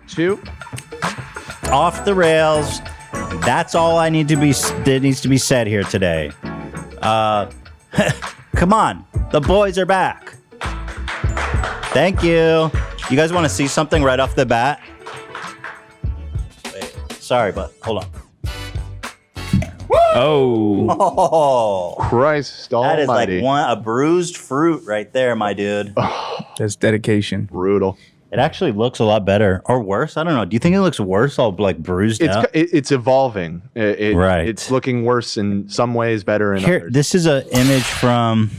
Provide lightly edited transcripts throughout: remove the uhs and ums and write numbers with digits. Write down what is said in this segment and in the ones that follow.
2. Off the rails. That's all that needs to be said here today. Come on. The boys are back. Thank you. You guys want to see something right off the bat? Wait, sorry, but hold on. Oh. Christ almighty. That is like a bruised fruit right there, my dude. That's dedication. Brutal. It actually looks a lot better. Or worse. I don't know. Do you think it looks worse all like bruised out? It's evolving. Right. It's looking worse in some ways, better in Here, others. this is an image from...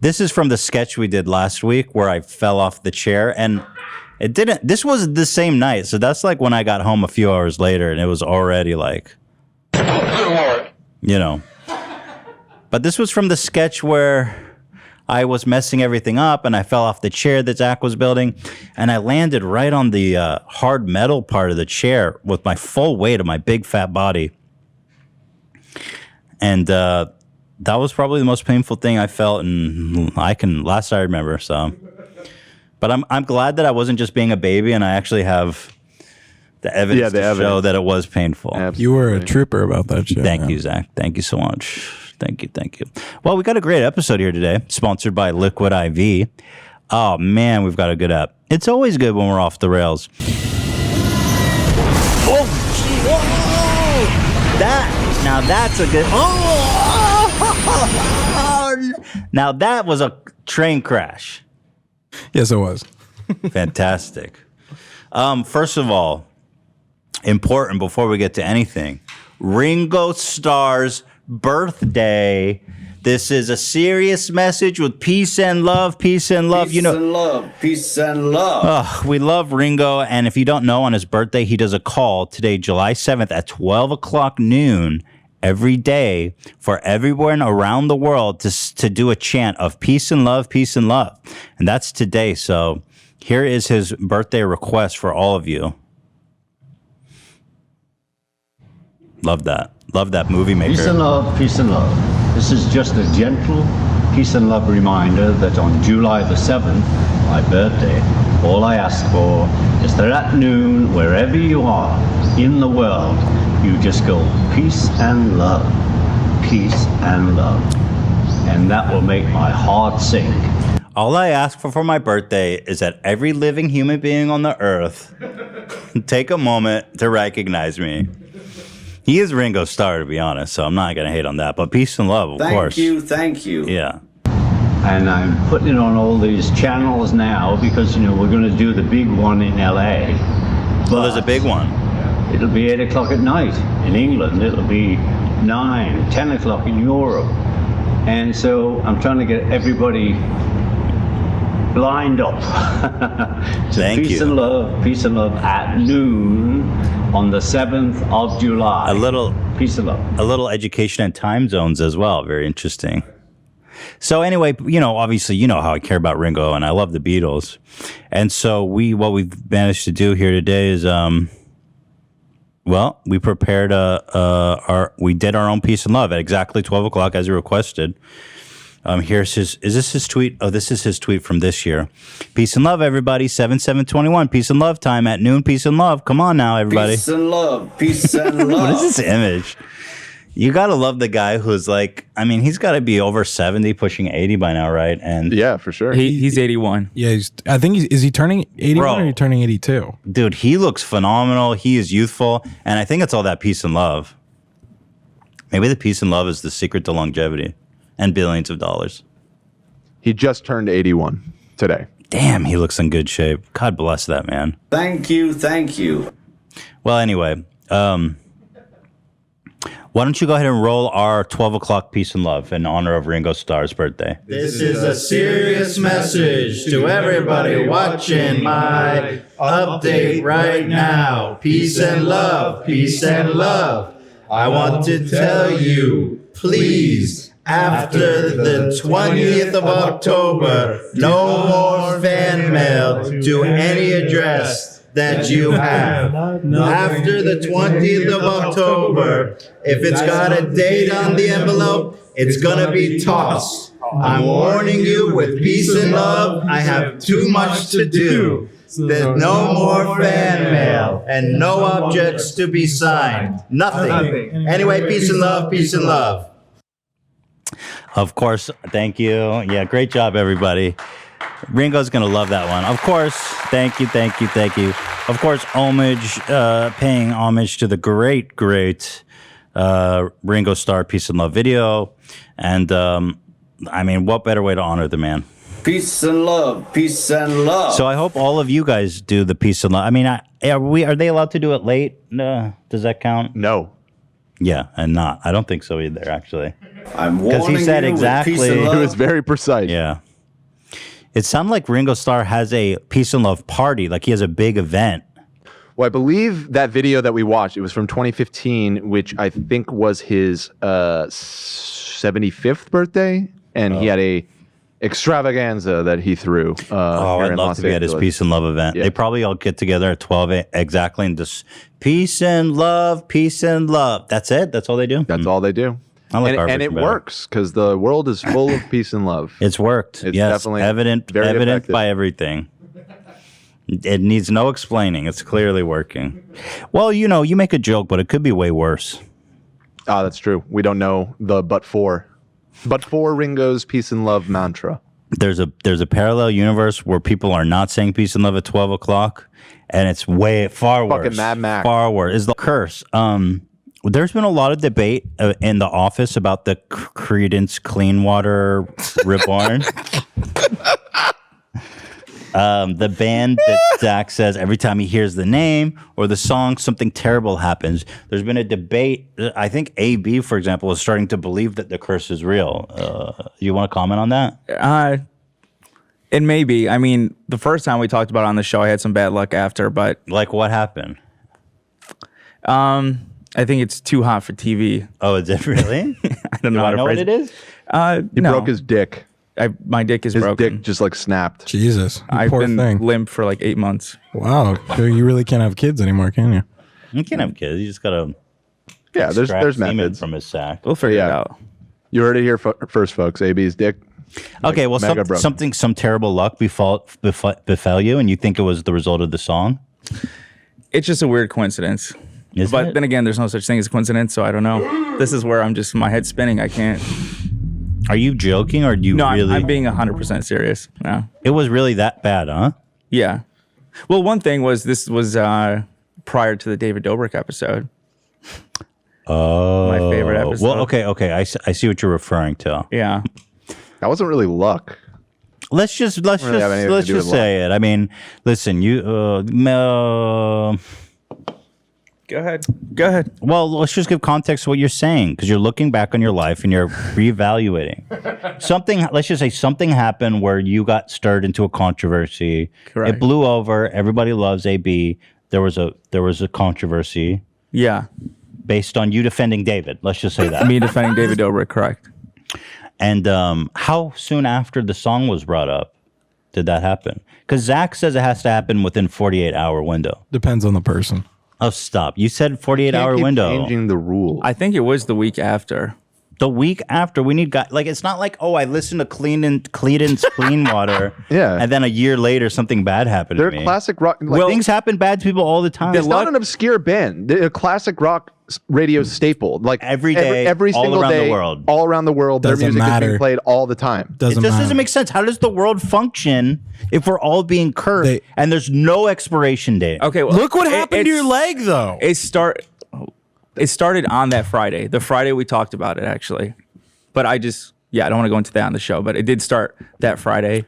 This is from the sketch we did last week where I fell off the chair, and it didn't. This was the same night, so that's like when I got home a few hours later, and it was already like, you know. But this was from the sketch where I was messing everything up, and I fell off the chair that Zach was building, and I landed right on the hard metal part of the chair with my full weight of my big fat body, and that was probably the most painful thing I felt, and last I remember. So, but I'm glad that I wasn't just being a baby, and I actually have the evidence to show that it was painful. Absolutely. You were a trooper about that shit. Thank you, Zach. Thank you so much. Thank you. Well, we got a great episode here today, sponsored by Liquid IV. Oh man, we've got a good app. It's always good when we're off the rails. Oh, now that's a good. Now that was a train crash. Yes, it was. Fantastic. First of all, important before we get to anything, Ringo Starr's birthday. This is a serious message with peace and love. Peace and love. Peace and love. Peace and love. We love Ringo, and if you don't know, on his birthday, he does a call today, July 7th at 12 o'clock noon. Every day for everyone around the world to do a chant of peace and love, peace and love. And that's today. So here is his birthday request for all of you. Love that. Love that movie maker. Peace and love, peace and love. This is just a gentle peace and love reminder that on July the 7th, my birthday, all I ask for is that at noon, wherever you are in the world, you just go peace and love, peace and love. And that will make my heart sing. All I ask for my birthday is that every living human being on the earth take a moment to recognize me. He is Ringo Starr, to be honest, so I'm not going to hate on that. But peace and love, of course. Thank you. Yeah. And I'm putting it on all these channels now because, we're going to do the big one in LA. Well, there's a big one. It'll be 8 o'clock at night in England. It'll be 9, 10 o'clock in Europe. And so I'm trying to get everybody lined up to peace and love at noon on the 7th of July. Peace and love. A little education and time zones as well. Very interesting. So anyway, obviously, how I care about Ringo and I love the Beatles. And so what we've managed to do here today is, we prepared we did our own peace and love at exactly 12 o'clock as he requested. Is this his tweet? Oh, this is his tweet from this year. Peace and love, everybody. 7/7/21. Peace and love time at noon. Peace and love. Come on now, everybody. Peace and love. Peace and love. What is this image? You got to love the guy who's like, he's got to be over 70, pushing 80 by now, right? And yeah, for sure. He's 81. Yeah, I think is he turning 81 or are you turning 82? Dude, he looks phenomenal. He is youthful. And I think it's all that peace and love. Maybe the peace and love is the secret to longevity and billions of dollars. He just turned 81 today. Damn, he looks in good shape. God bless that man. Thank you. Well, anyway, why don't you go ahead and roll our 12 o'clock peace and love in honor of Ringo Starr's birthday? This is a serious message to everybody watching my update right now. Peace and love, peace and love. I want to tell you, please, after the 20th of October, no more fan mail to any address that you have. After the 20th of October, if it's got a date on the envelope, it's gonna be tossed. I'm warning you with peace and love, I have too much to do. There's no more fan mail and no objects to be signed. Nothing. Anyway, peace and love, peace and love. Of course, thank you. Yeah, great job, everybody. Ringo's going to love that one. Of course, thank you. Of course, paying homage to the great Ringo Starr Peace and Love video. And, I mean, what better way to honor the man? Peace and love, peace and love. So I hope all of you guys do the Peace and Love. I mean, are they allowed to do it late? Does that count? No. Yeah, and not. I don't think so either, actually. I'm Because warning he said you with exactly. peace and It love. was very precise. Yeah. It sounded like Ringo Starr has a Peace and Love party, like he has a big event. Well, I believe that video that we watched, it was from 2015, which I think was his 75th birthday, and he had a extravaganza that he threw. Oh, here I'd in love Los to be at his Angeles. Peace and Love event. Yeah. They probably all get together at 12 exactly and just peace and love, peace and love. That's it? That's all they do? That's all they do. I like our and it version better. works because the world is full of peace and love. It's worked. It's yes, definitely evident very effective. by everything. It needs no explaining. It's clearly working. Well, you make a joke, but it could be way worse. Ah, that's true. We don't know the but for Ringo's peace and love mantra. There's a parallel universe where people are not saying peace and love at 12 o'clock, and it's far worse. Fucking Mad Max. Far worse. Is the curse. There's been a lot of debate in the office about the Creedence Cleanwater Reborn. The band that Zach says every time he hears the name or the song, something terrible happens. There's been a debate. I think AB, for example, is starting to believe that the curse is real. You want to comment on that? It may be. I mean, the first time we talked about it on the show, I had some bad luck after, but Like what happened? I think it's too hot for TV. Oh, is it really? I don't know Do how I to know phrase what it is? He no. broke his dick. My dick is His broken. dick just like snapped. Jesus, you I've poor been thing. limp for like 8 months. Wow, so you really can't have kids anymore, can you? You can't have kids. You just gotta Yeah, there's extract semen methods. from his sack. We'll figure it Yeah. out. You heard it here first, folks. AB's dick. Okay, well, mega broken. some terrible luck befell you, and you think it was the result of the song? It's just a weird coincidence. Isn't But it? then again, there's no such thing as a coincidence, so I don't know. This is where I'm just, my head's spinning. I can't. Are you joking, or do you No, really? I'm being 100% serious. No. It was really that bad, huh? Yeah. Well, one thing was this was prior to the David Dobrik episode. Oh, My favorite episode. Well, okay. I see what you're referring to. Yeah. That wasn't really luck. Let's just really have anything to do with say it. I mean, listen, Go ahead. well, let's just give context to what you're saying, because you're looking back on your life and you're reevaluating. Let's just say something happened where you got stirred into a controversy. Correct. It blew over. Everybody loves AB. There was a controversy Yeah. based on you defending David. Let's just say that. Me defending David Dobrik, correct. And how soon after the song was brought up did that happen? Because Zach says it has to happen within 48-hour window. Depends on the person. Oh, stop. You said 48-hour Can't keep window. Changing the rule. I think it was the week after. The week after, we need guys. Like, it's not like, oh, I listened to Creedence Cleanwater. Yeah. And then a year later, something bad happened They're to me. classic rock. Like, Things happen bad to people all the time. it's not an obscure band. They're a classic rock radio staple. Like Every day, every all single around the day, world. all around the world. Their Doesn't music is matter. being played all the time. It Doesn't just matter. doesn't make sense. How does the world function if we're all being cursed They- and there's no expiration date? Okay. Well, Look what happened to it's- your leg, though. It started on that Friday. The Friday we talked about it, actually. But I don't want to go into that on the show. But it did start that Friday,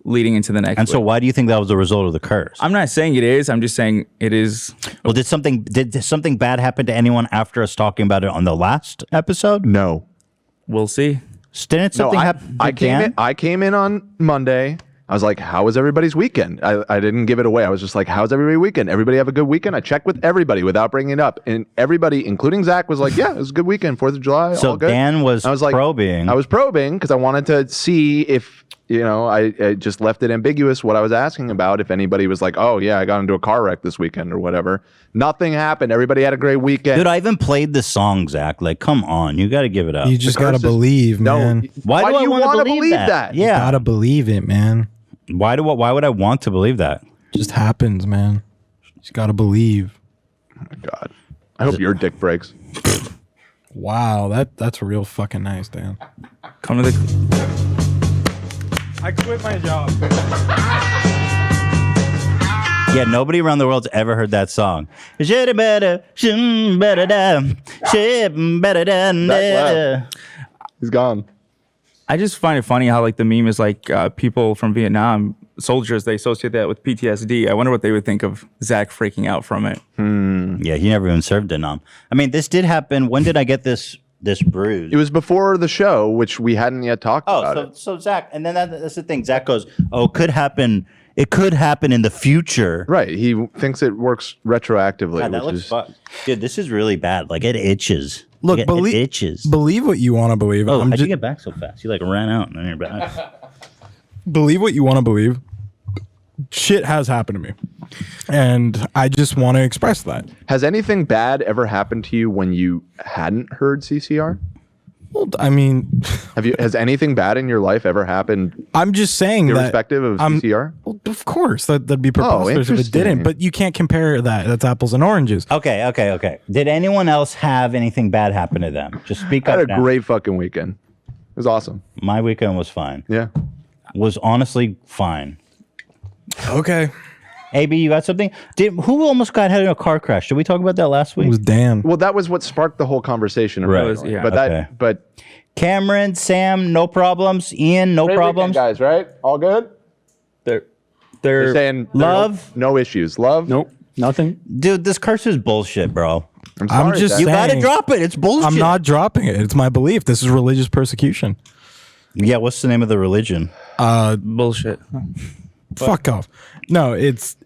leading into the next. And so, week. why do you think that was the result of the curse? I'm not saying it is. I'm just saying it is. Well, did something bad happen to anyone after us talking about it on the last episode? No. We'll see. Didn't No, something happen? I came in on Monday. I was like, how was everybody's weekend? I didn't give it away. I was just like, how's everybody's weekend? Everybody have a good weekend? I checked with everybody without bringing it up. And everybody, including Zach, was like, yeah, it was a good weekend. 4th of July, So all good. Dan was I was like, probing. I was probing because I wanted to see if, I just left it ambiguous what I was asking about. If anybody was like, oh, yeah, I got into a car wreck this weekend or whatever. Nothing happened. Everybody had a great weekend. Dude, I even played the song, Zach. Like, come on. You got to give it up. You just The gotta curse is- believe, No. man. Why do I you wanna wanna believe that? Yeah. Gotta believe it, man. Why would I want to believe that? Just happens, man. Just gotta believe. Oh my God. I hope your dick breaks. Wow, that's real fucking nice, Dan. Come to the. I quit my job. Yeah, nobody around the world's ever heard that song. He's gone. I just find it funny how like the meme is like people from Vietnam, soldiers, they associate that with PTSD. I wonder what they would think of Zach freaking out from it. Yeah, he never even served Vietnam. I mean, this did happen. When did I get this bruise? It was before the show, which we hadn't yet talked about. Oh, so Zach, and then that's the thing. Zach goes, "Oh, could happen. It could happen in the future." Right. He thinks it works retroactively. God, that which looks is, fun. Dude, this is really bad. Like, it itches. Look, Like, it itches. believe what you want to believe. Oh, how'd you just, get back so fast? You like ran out and then you're back. believe what you want to believe. Shit has happened to me, and I just want to express that. has anything bad ever happened to you when you hadn't heard CCR? Well, I mean, Has anything bad in your life ever happened, I'm just saying that. irrespective of CCR? Well, of course, that'd be preposterous if it didn't. interesting. But you can't compare that. That's apples and oranges. Okay. Did anyone else have anything bad happen to them? Just speak I up had a now. great fucking weekend. It was awesome. My weekend was fine. Yeah. Was honestly fine. Okay, AB, you got something? Who almost got hit in a car crash? Did we talk about that last week? it was Dan. Well, that was what sparked the whole conversation. Right. originally. Yeah. But Okay. but Cameron, Sam, no problems. Ian, no great problems. weekend, guys, right? All good? They're You're saying Love? no issues. Love? Nope, nothing. Dude, this curse is bullshit, bro. I'm sorry. just Dad. You gotta Saying- drop it. It's bullshit. I'm not dropping it. It's my belief. This is religious persecution. Yeah, what's the name of the religion? bullshit. Fuck off. No, it's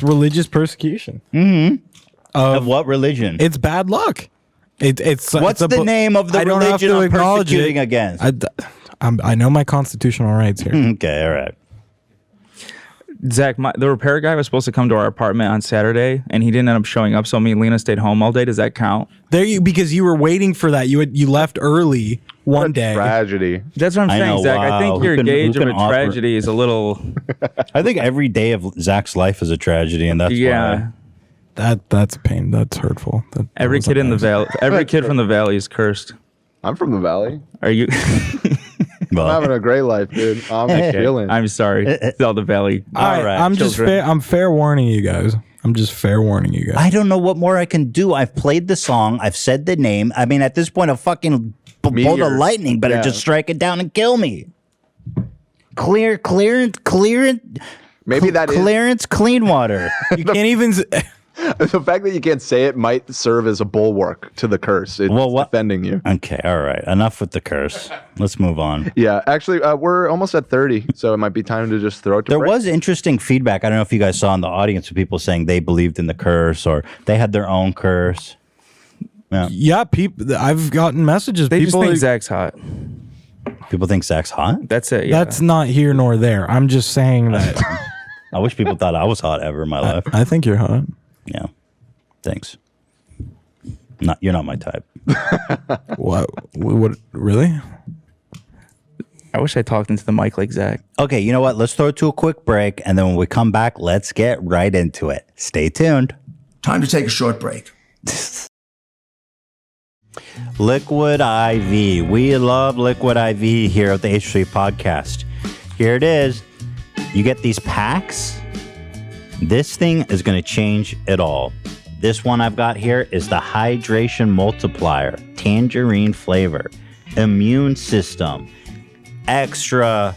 religious persecution. Of what religion? It's bad luck. It's What's it's the name of the I don't have religion to I'm acknowledge persecuting it. against? I know my constitutional rights here. Okay, all right. Zach, the repair guy was supposed to come to our apartment on Saturday, and he didn't end up showing up. So me and Lena stayed home all day. Does that count? Because you were waiting for that. You left early one day. Tragedy. That's what I'm I saying, know, Zach. I wow. think Who your can- gauge who of can a offer- tragedy is a little. I think every day of Zach's life is a tragedy, and that's Yeah. why. That's a pain. That's hurtful. Every wasn't kid in the nice. valley, every kid from the valley is cursed. I'm from the valley. Are you? Well, I'm having a great life, dude. I'm chilling. I'm sorry. It's all the valley. All right, right, I'm just children. I'm fair warning you guys. I'm just fair warning you guys. I don't know what more I can do. I've played the song. I've said the name. I mean, at this point, a fucking bolt Meteor. of lightning better Yeah. just strike it down and kill me. Clearance, Maybe that is clearance, clean water. You can't even. the fact that you can't say it might serve as a bulwark to the curse. It's Well, what- defending you. Okay, all right. Enough with the curse. Let's move on. Yeah, actually, we're almost at 30, so it might be time to just throw it to There break. was interesting feedback. I don't know if you guys saw in the audience of people saying they believed in the curse or they had their own curse. Yeah, people. I've gotten messages. They people. just think Zach's hot. People think Zach's hot. That's it. Yeah. That's not here nor there. I'm just saying that. I wish people thought I was hot ever in my life. I think you're hot. Yeah. Thanks. You're not my type. What? What? Really? I wish I talked into the mic like Zach. Okay, you know what? Let's throw it to a quick break, and then when we come back, let's get right into it. Stay tuned. Time to take a short break. Liquid IV. We love Liquid IV here at the H3 Podcast. Here it is. You get these packs. This thing is going to change it all. This one I've got here is the Hydration Multiplier, tangerine flavor, immune system, extra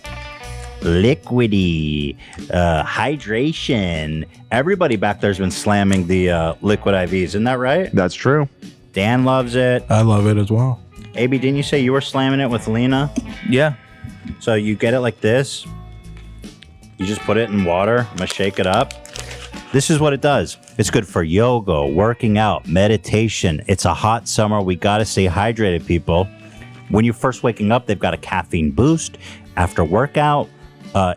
liquidy, hydration. Everybody back there's been slamming the Liquid IVs. Isn't that right? That's true. Dan loves it. I love it as well. AB, didn't you say you were slamming it with Lena? Yeah. So you get it like this. You just put it in water. I'm going to shake it up. This is what it does. It's good for yoga, working out, meditation. It's a hot summer. We got to stay hydrated, people. When you're first waking up, they've got a caffeine boost. After workout,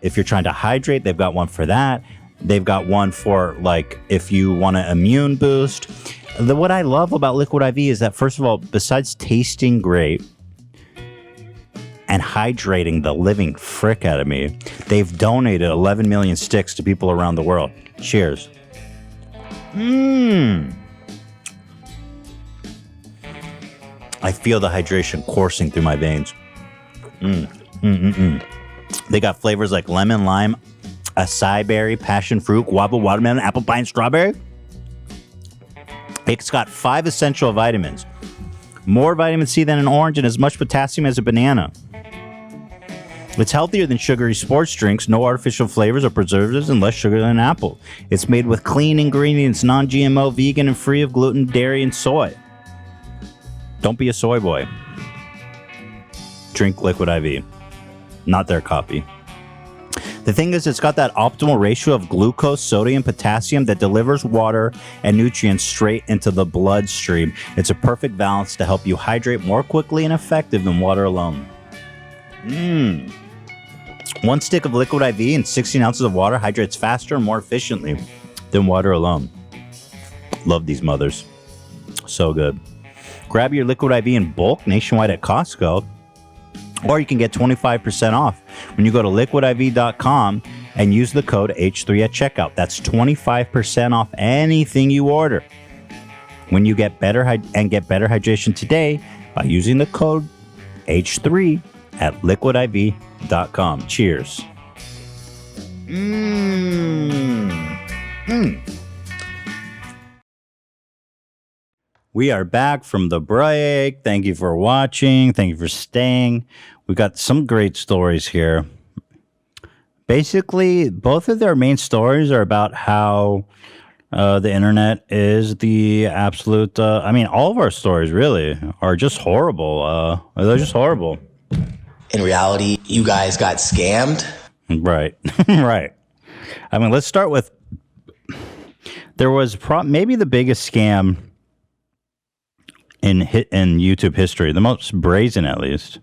if you're trying to hydrate, they've got one for that. They've got one for, like, if you want an immune boost. What I love about Liquid IV is that, first of all, besides tasting great, and hydrating the living frick out of me. They've donated 11 million sticks to people around the world. Cheers. I feel the hydration coursing through my veins. They got flavors like lemon, lime, acai berry, passion fruit, guava, watermelon, apple pie, and strawberry. It's got 5 essential vitamins. More vitamin C than an orange and as much potassium as a banana. It's healthier than sugary sports drinks, no artificial flavors or preservatives, and less sugar than an apple. It's made with clean ingredients, non-GMO, vegan, and free of gluten, dairy, and soy. Don't be a soy boy. Drink Liquid IV. Not their copy. The thing is, it's got that optimal ratio of glucose, sodium, potassium that delivers water and nutrients straight into the bloodstream. It's a perfect balance to help you hydrate more quickly and effective than water alone. 1 stick of Liquid IV and 16 ounces of water hydrates faster and more efficiently than water alone. Love these mothers. So good. Grab your Liquid IV in bulk nationwide at Costco, or you can get 25% off when you go to liquidiv.com and use the code H3 at checkout. That's 25% off anything you order. When you get better hydration today by using the code H3 at liquidiv.com. Cheers. We are back from the break. Thank you for watching. Thank you for staying. We got some great stories here. Basically, both of their main stories are about how the internet is the absolute... all of our stories, really, are just horrible. They're just horrible. In reality, you guys got scammed. Right. Right. I mean, let's start with... There was maybe the biggest scam in YouTube history, the most brazen at least.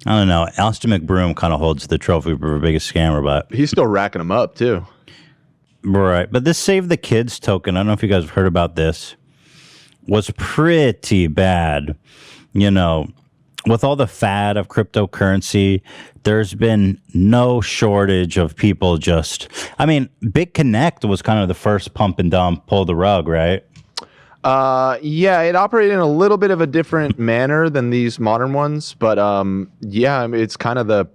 I don't know. Alistair McBroom kind of holds the trophy for biggest scammer, but He's still racking them up too. right. But this Save the Kids token, I don't know if you guys have heard about this, was pretty bad. You know, with all the fad of cryptocurrency, there's been no shortage of people just... I mean, Big Connect was kind of the first pump and dump, pull the rug, right? Yeah, it operated in a little bit of a different manner than these modern ones, but yeah, I mean, it's kind of the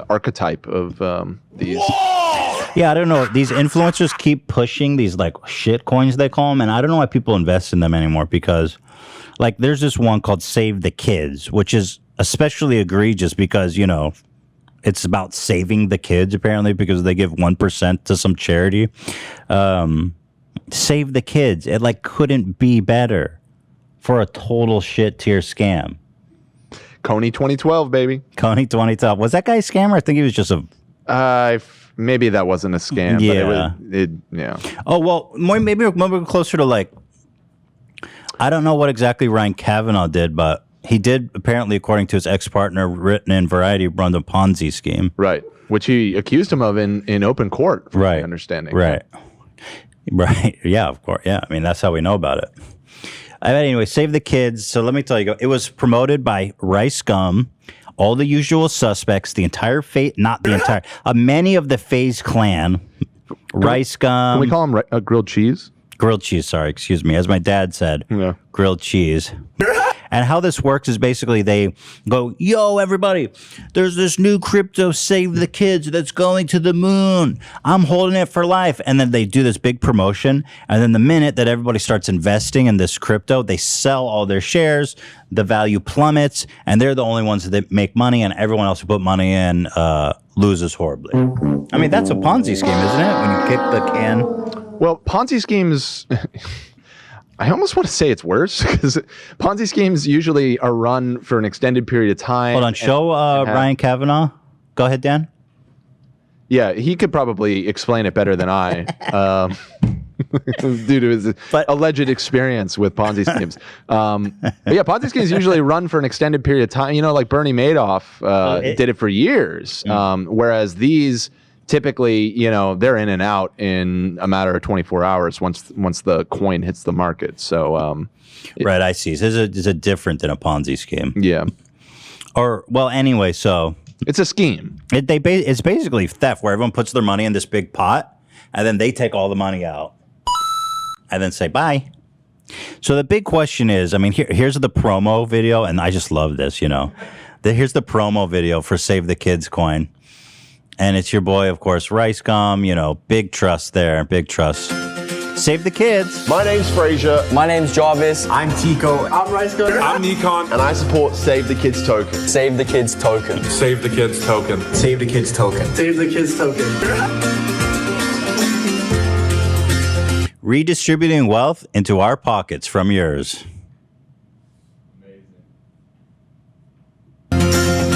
archetype of these. Yeah, I don't know. These influencers keep pushing these like shit coins, they call them, and I don't know why people invest in them anymore because, like, there's this one called Save the Kids, which is especially egregious because, you know, it's about saving the kids apparently because they give 1% to some charity. Save the Kids. It like couldn't be better for a total shit tier scam. Coney 2012, baby. Coney 2012. Was that guy a scammer? I think he was just a... Maybe that wasn't a scam. Yeah. But yeah. Oh, well, maybe we're closer to like... I don't know what exactly Ryan Kavanaugh did, but he did apparently, according to his ex-partner, written in Variety, run the Ponzi scheme. Right. Which he accused him of in open court, from right. my understanding. Right. Right. Yeah, of course. Yeah. I mean, that's how we know about it. Anyway, Save the Kids. So let me tell you, it was promoted by Rice Gum, all the usual suspects, the entire not the entire, many of the FaZe clan, Rice Gum. Can we call him grilled cheese? Grilled cheese, sorry, excuse me. As my dad said, yeah. Grilled cheese. And how this works is basically they go, yo, everybody, there's this new crypto Save the Kids that's going to the moon. I'm holding it for life. And then they do this big promotion. And then the minute that everybody starts investing in this crypto, they sell all their shares. The value plummets. And they're the only ones that make money. And everyone else who put money in loses horribly. I mean, that's a Ponzi scheme, isn't it? When you kick the can. Well, Ponzi schemes... I almost want to say it's worse because Ponzi schemes usually are run for an extended period of time. Hold on, show Ryan Kavanaugh. Go ahead, Dan. Yeah, he could probably explain it better than I, due to his alleged experience with Ponzi schemes. But yeah, Ponzi schemes usually run for an extended period of time. You know, like Bernie Madoff did it for years, whereas these... Typically, you know, they're in and out in a matter of 24 hours once the coin hits the market. So, right, I see. So is it different than a Ponzi scheme? Yeah. Or, well, anyway, so It's a scheme. it's basically theft where everyone puts their money in this big pot and then they take all the money out and then say bye. So the big question is, I mean, here's the promo video, and I just love this, you know. Here's the promo video for Save the Kids coin. And it's your boy, of course, Ricegum, you know, big trust there, big trust. Save the kids. My name's Fraser. My name's Jarvis. I'm Tico. I'm Ricegum. I'm Nikon. And I support Save the Kids token. Save the Kids token. Save the Kids token. Save the Kids token. Save the Kids token. Redistributing wealth into our pockets from yours.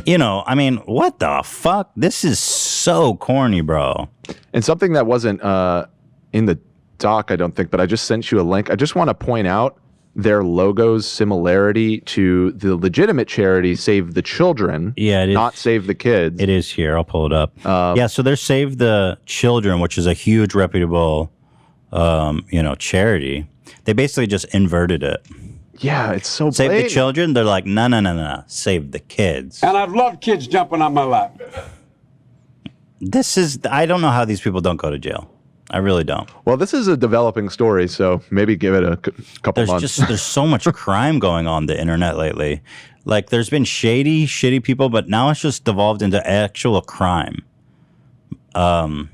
You know, I mean, what the fuck? This is so corny, bro. And something that wasn't in the doc, I don't think, but I just sent you a link. I just want to point out their logo's similarity to the legitimate charity Save the Children. Yeah, it is. Not Save the Kids. It is here. I'll pull it up. Yeah, so there's Save the Children, which is a huge reputable, you know, charity. They basically just inverted it. Yeah, it's so Save blatant. the Children. They're like, no. Save the kids. And I've loved kids jumping on my lap. This is, I don't know how these people don't go to jail. I really don't. Well, this is a developing story, so maybe give it a couple months. There's so much crime going on the internet lately. Like, there's been shitty people, but now it's just devolved into actual crime. Can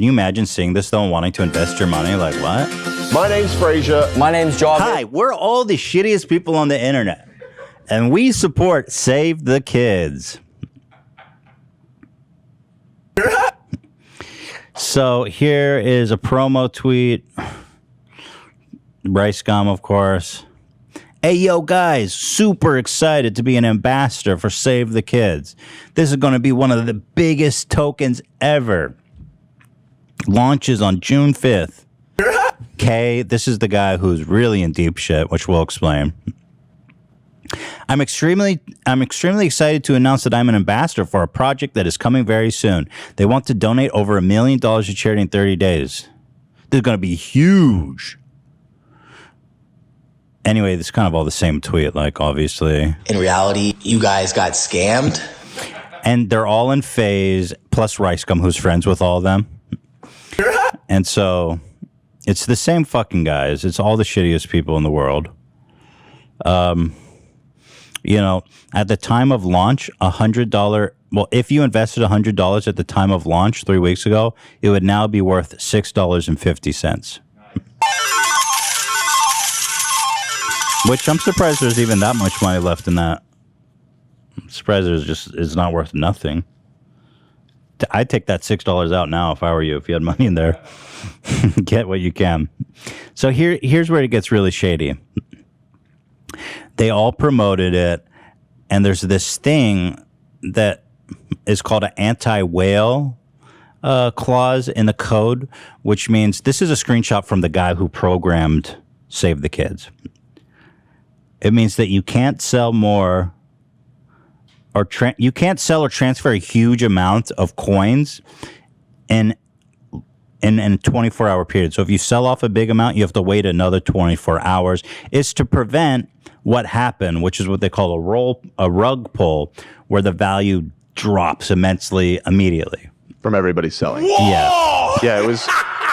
you imagine seeing this, though, and wanting to invest your money? Like, what? My name's Fraser. My name's Jarvis. Hi, we're all the shittiest people on the internet, and we support Save the Kids. So here is a promo tweet. Ricegum, of course. Hey, yo, guys, super excited to be an ambassador for Save the Kids. This is going to be one of the biggest tokens ever. Launches on June 5th. Okay, this is the guy who's really in deep shit, which we'll explain. I'm extremely excited to announce that I'm an ambassador for a project that is coming very soon. They want to donate over $1 million to charity in 30 days. This is going to be huge. Anyway, this is kind of all the same tweet, like, obviously. In reality, you guys got scammed. And they're all in phase, plus Ricegum, who's friends with all of them. And so it's the same fucking guys. It's all the shittiest people in the world. You know, at the time of launch, $100. Well, if you invested $100 at the time of launch 3 weeks ago, it would now be worth $6.50. Which I'm surprised there's even that much money left in that. I'm surprised it's not worth nothing. I'd take that $6 out now if I were you, if you had money in there. Get what you can. So here's where it gets really shady. They all promoted it, and there's this thing that is called an anti-whale clause in the code, which means this is a screenshot from the guy who programmed Save the Kids. It means that you can't sell more or you can't sell or transfer a huge amount of coins in a 24-hour period. So if you sell off a big amount, you have to wait another 24 hours. It's to prevent what happened, which is what they call a rug pull, where the value drops immensely immediately. From everybody selling. Yeah. Yeah, it was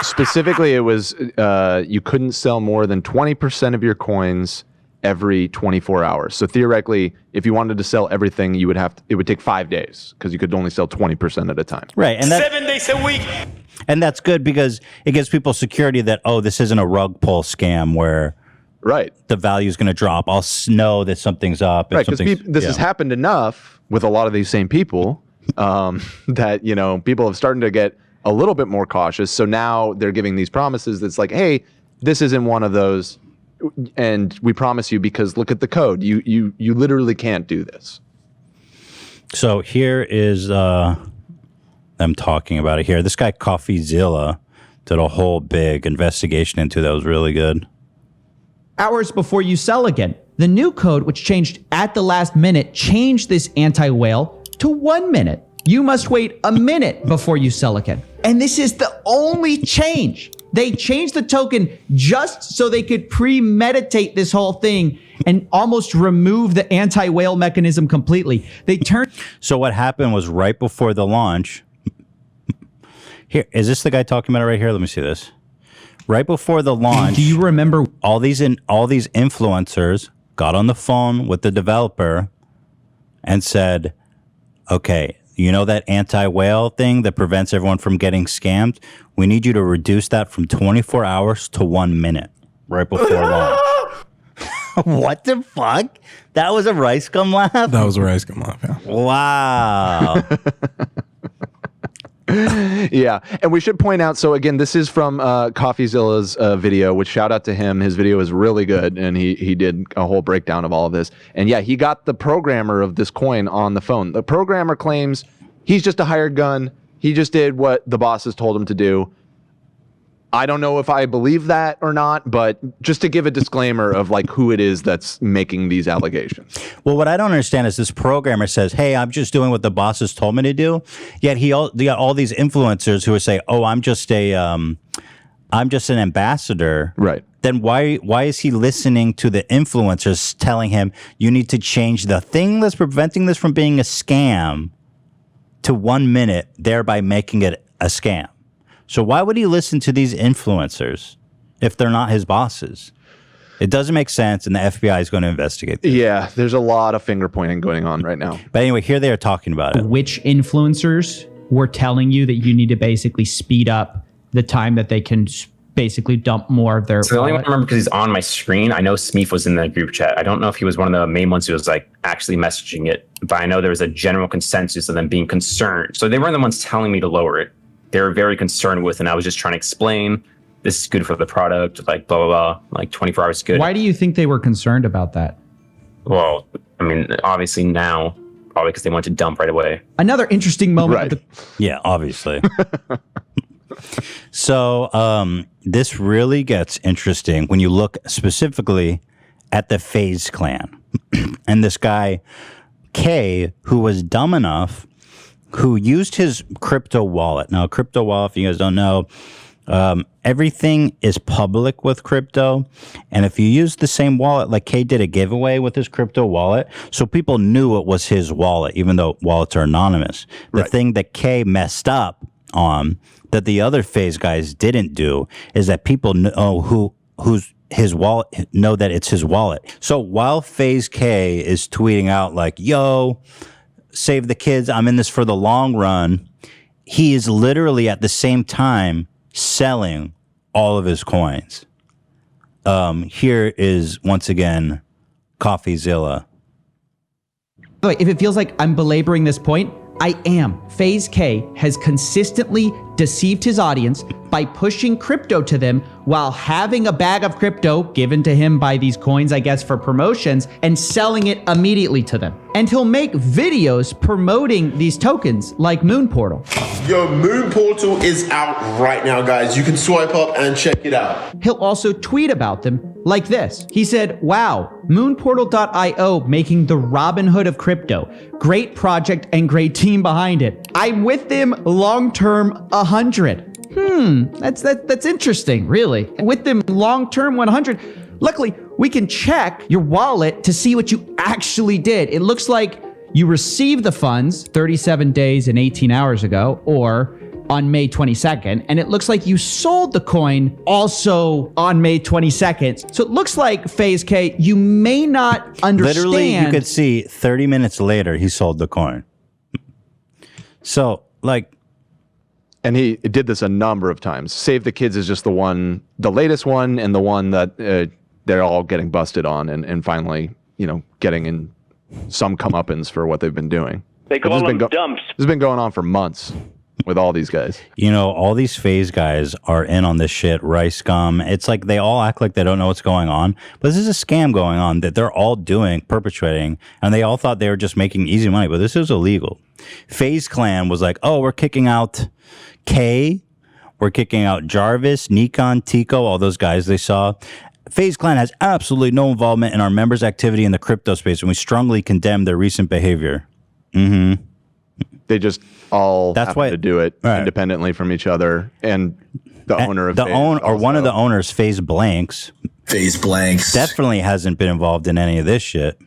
specifically, you couldn't sell more than 20% of your coins every 24 hours. So theoretically, if you wanted to sell everything, it would take 5 days because you could only sell 20% at a time. Right. And 7 days a week. And that's good because it gives people security that, oh, this isn't a rug pull scam where right, the value is going to drop. I'll know that something's up. Right, because this has happened enough with a lot of these same people that, you know, people have started to get a little bit more cautious. So now they're giving these promises that's like, hey, this isn't one of those. And we promise you because look at the code. You literally can't do this. So here is them talking about it here. This guy CoffeeZilla did a whole big investigation into that. Was really good. Hours before you sell again. The new code, which changed at the last minute, changed this anti-whale to 1 minute. You must wait a minute before you sell again. And this is the only change. They changed the token just so they could premeditate this whole thing and almost remove the anti-whale mechanism completely. They turned. So what happened was right before the launch. Here, is this the guy talking about it right here? Let me see this. Right before the launch. Do you remember all these influencers got on the phone with the developer and said, okay, you know that anti-whale thing that prevents everyone from getting scammed? We need you to reduce that from 24 hours to 1 minute right before launch. What the fuck? That was a rice gum laugh? That was a rice gum laugh, yeah. Wow. Yeah, and we should point out, so again, this is from CoffeeZilla's video, which shout out to him. His video is really good, and he did a whole breakdown of all of this. And yeah, he got the programmer of this coin on the phone. The programmer claims he's just a hired gun. He just did what the bosses told him to do. I don't know if I believe that or not, but just to give a disclaimer of like who it is that's making these allegations. Well, what I don't understand is this programmer says, hey, I'm just doing what the bosses told me to do. Yet they got all these influencers who are saying, oh, I'm just an ambassador. Right. Then why is he listening to the influencers telling him you need to change the thing that's preventing this from being a scam to 1 minute, thereby making it a scam? So why would he listen to these influencers if they're not his bosses? It doesn't make sense, and the FBI is going to investigate this. Yeah, there's a lot of finger pointing going on right now. But anyway, here they are talking about it. Which influencers were telling you that you need to basically speed up the time that they can basically dump more of their So the only one I remember because he's on my screen, I know Smeef was in the group chat. I don't know if he was one of the main ones who was like actually messaging it, but I know there was a general consensus of them being concerned. So they weren't the ones telling me to lower it. They were very concerned with, and I was just trying to explain this is good for the product, like blah, blah, blah, like 24 hours good. Why do you think they were concerned about that? Well, I mean, obviously now, probably because they want to dump right away. Another interesting moment. Right. Yeah, obviously. So this really gets interesting when you look specifically at the FaZe clan. And this guy, K, who was dumb enough, who used his crypto wallet. Now, crypto wallet, if you guys don't know, everything is public with crypto. And if you use the same wallet, like K did a giveaway with his crypto wallet, so people knew it was his wallet, even though wallets are anonymous. The thing that K messed up on that the other FaZe guys didn't do is that people know who's his wallet, know that it's his wallet. So while FaZe K is tweeting out like, yo, save the kids, I'm in this for the long run, he is literally at the same time selling all of his coins. Here is, once again, CoffeeZilla. By the way, if it feels like I'm belaboring this point, I am. FaZe K has consistently deceived his audience by pushing crypto to them while having a bag of crypto given to him by these coins, I guess, for promotions and selling it immediately to them. And he'll make videos promoting these tokens like Moon Portal. Yo, Moon Portal is out right now, guys. You can swipe up and check it out. He'll also tweet about them like this. He said, wow, moonportal.io making the Robin Hood of crypto. Great project and great team behind it. I'm with them long-term 100. That's interesting, really. With them long-term 100. Luckily, we can check your wallet to see what you actually did. It looks like you received the funds 37 days and 18 hours ago, or on May 22nd, and it looks like you sold the coin also on May 22nd. So it looks like, FaZe K, you may not understand. Literally, you could see 30 minutes later, he sold the coin. So, like... And he did this a number of times. Save the Kids is just the latest one, and the one that they're all getting busted on, and finally, getting in some comeuppance for what they've been doing. They call them dumps. This has been going on for months with all these guys. All these FaZe guys are in on this shit, rice gum. It's like they all act like they don't know what's going on, but this is a scam going on that they're all perpetrating, and they all thought they were just making easy money, but this is illegal. FaZe Clan was like, oh, we're kicking out K, we're kicking out Jarvis, Nikon, Tico, all those guys they saw. FaZe Clan has absolutely no involvement in our members' activity in the crypto space, and we strongly condemn their recent behavior. They just all That's happen why- to do it Right. independently from each other, and the owner of the FaZe one of also. the owners, FaZe Blanks, definitely hasn't been involved in any of this shit.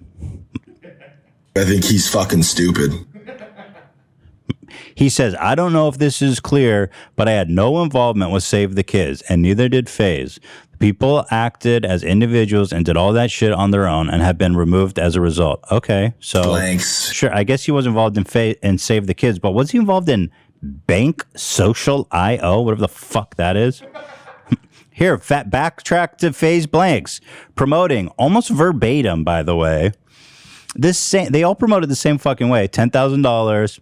I think he's fucking stupid. He says, I don't know if this is clear, but I had no involvement with Save the Kids, and neither did FaZe. People acted as individuals and did all that shit on their own and have been removed as a result. Okay, so Blanks. Sure, I guess he was involved in Save the Kids, but was he involved in Bank Social IO, whatever the fuck that is? Here, backtrack to FaZe Blanks, promoting almost verbatim, by the way. They all promoted the same fucking way. $10,000,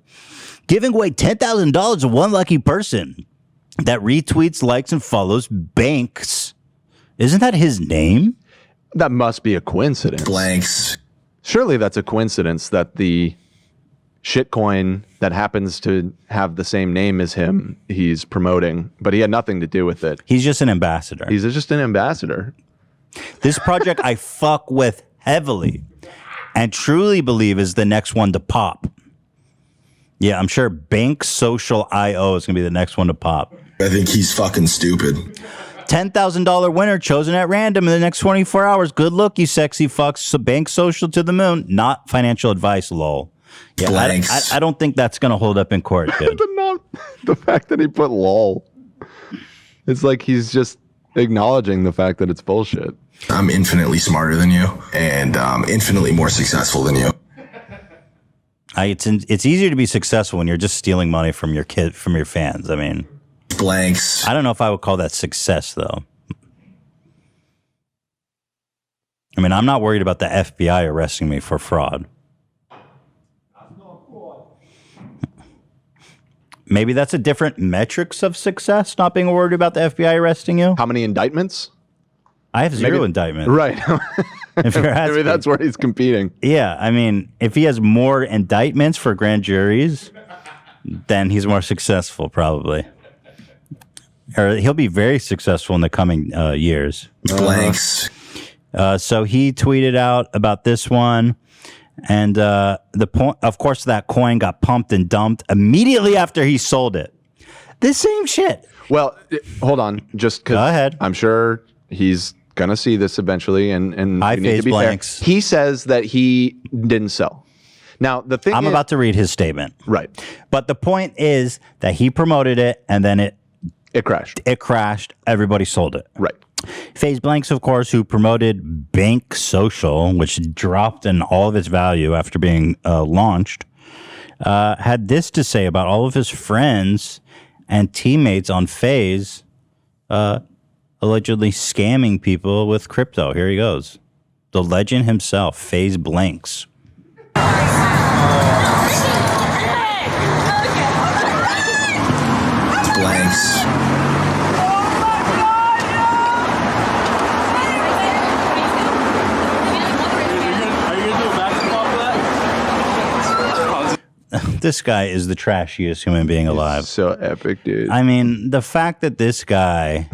giving away $10,000 to one lucky person that retweets, likes, and follows Banks. Isn't that his name? That must be a coincidence. Blanks. Surely that's a coincidence that the shitcoin that happens to have the same name as him, he's promoting, but he had nothing to do with it. He's just an ambassador. He's just an ambassador. This project I fuck with heavily and truly believe is the next one to pop. Yeah, I'm sure Bank Social IO is going to be the next one to pop. I think he's fucking stupid. $10,000 winner chosen at random in the next 24 hours. Good luck, you sexy fucks. So Bank Social to the moon. Not financial advice, lol. Yeah, I don't think that's going to hold up in court, dude. The fact that he put lol. It's like he's just acknowledging the fact that it's bullshit. I'm infinitely smarter than you and infinitely more successful than you. It's easier to be successful when you're just stealing money from your fans. I mean, Blanks. I don't know if I would call that success, though. I mean, I'm not worried about the FBI arresting me for fraud. Maybe that's a different metrics of success, not being worried about the FBI arresting you. How many indictments? I have zero indictments. Right. If you're asking. Maybe that's where he's competing. Yeah, I mean, if he has more indictments for grand juries, then he's more successful, probably. Or he'll be very successful in the coming years. Blanks. So he tweeted out about this one. And the point, of course, that coin got pumped and dumped immediately after he sold it. The same shit. Well, hold on. Just because Go ahead. I'm sure he's going to see this eventually. And I we need to FaZe be fair. Blanks. He says that he didn't sell. Now, the thing I'm is, about to read his statement. Right. But the point is that he promoted it and then it crashed. It crashed. Everybody sold it. Right. FaZe Blanks, of course, who promoted Bank Social, which dropped in all of its value after being launched, had this to say about all of his friends and teammates on FaZe allegedly scamming people with crypto. Here he goes. The legend himself, FaZe Blanks. Blanks. This guy is the trashiest human being alive. So epic, dude. I mean, the fact that this guy,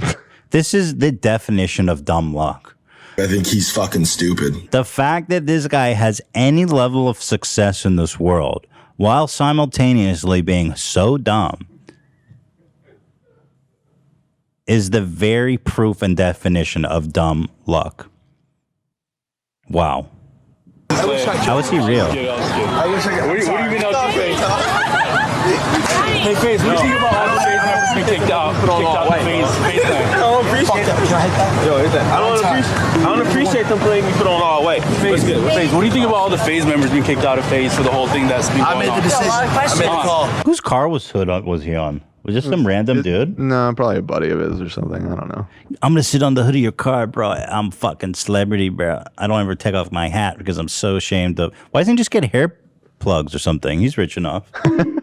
this is the definition of dumb luck. I think he's fucking stupid. The fact that this guy has any level of success in this world while simultaneously being so dumb is the very proof and definition of dumb luck. Wow. How is he real? What do you mean out your face? Hey, FaZe, what do you think about all the FaZe members being kicked out? Kicked out the FaZe thing? I don't appreciate that. I don't appreciate them playing me put on all way. FaZe, what do you think about all the FaZe members being kicked out of FaZe for the whole thing that's been going on? I made the decision. I made the call. Whose car was he on? Was this some random dude? No, probably a buddy of his or something. I don't know. I'm gonna sit on the hood of your car, bro. I'm fucking celebrity, bro. I don't ever take off my hat because I'm so ashamed of. Why doesn't he just get hair plugs or something? He's rich enough.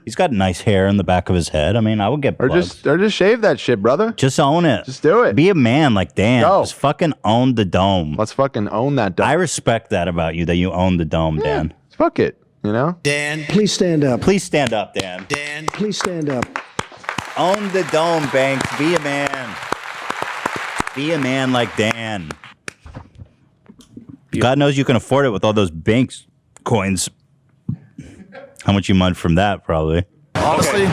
He's got nice hair in the back of his head. I mean, I would get plugs. Or just shave that shit, brother. Just own it. Just do it. Be a man like Dan. Go. Just fucking own the dome. Let's fucking own that dome. I respect that about you, that you own the dome, Dan. Fuck it. You know? Dan, please stand up. Please stand up, Dan. Dan, please stand up. Own the dome, Banks. Be a man. Be a man like Dan. God knows you can afford it with all those Banks coins. How much you mud from that, probably. Honestly,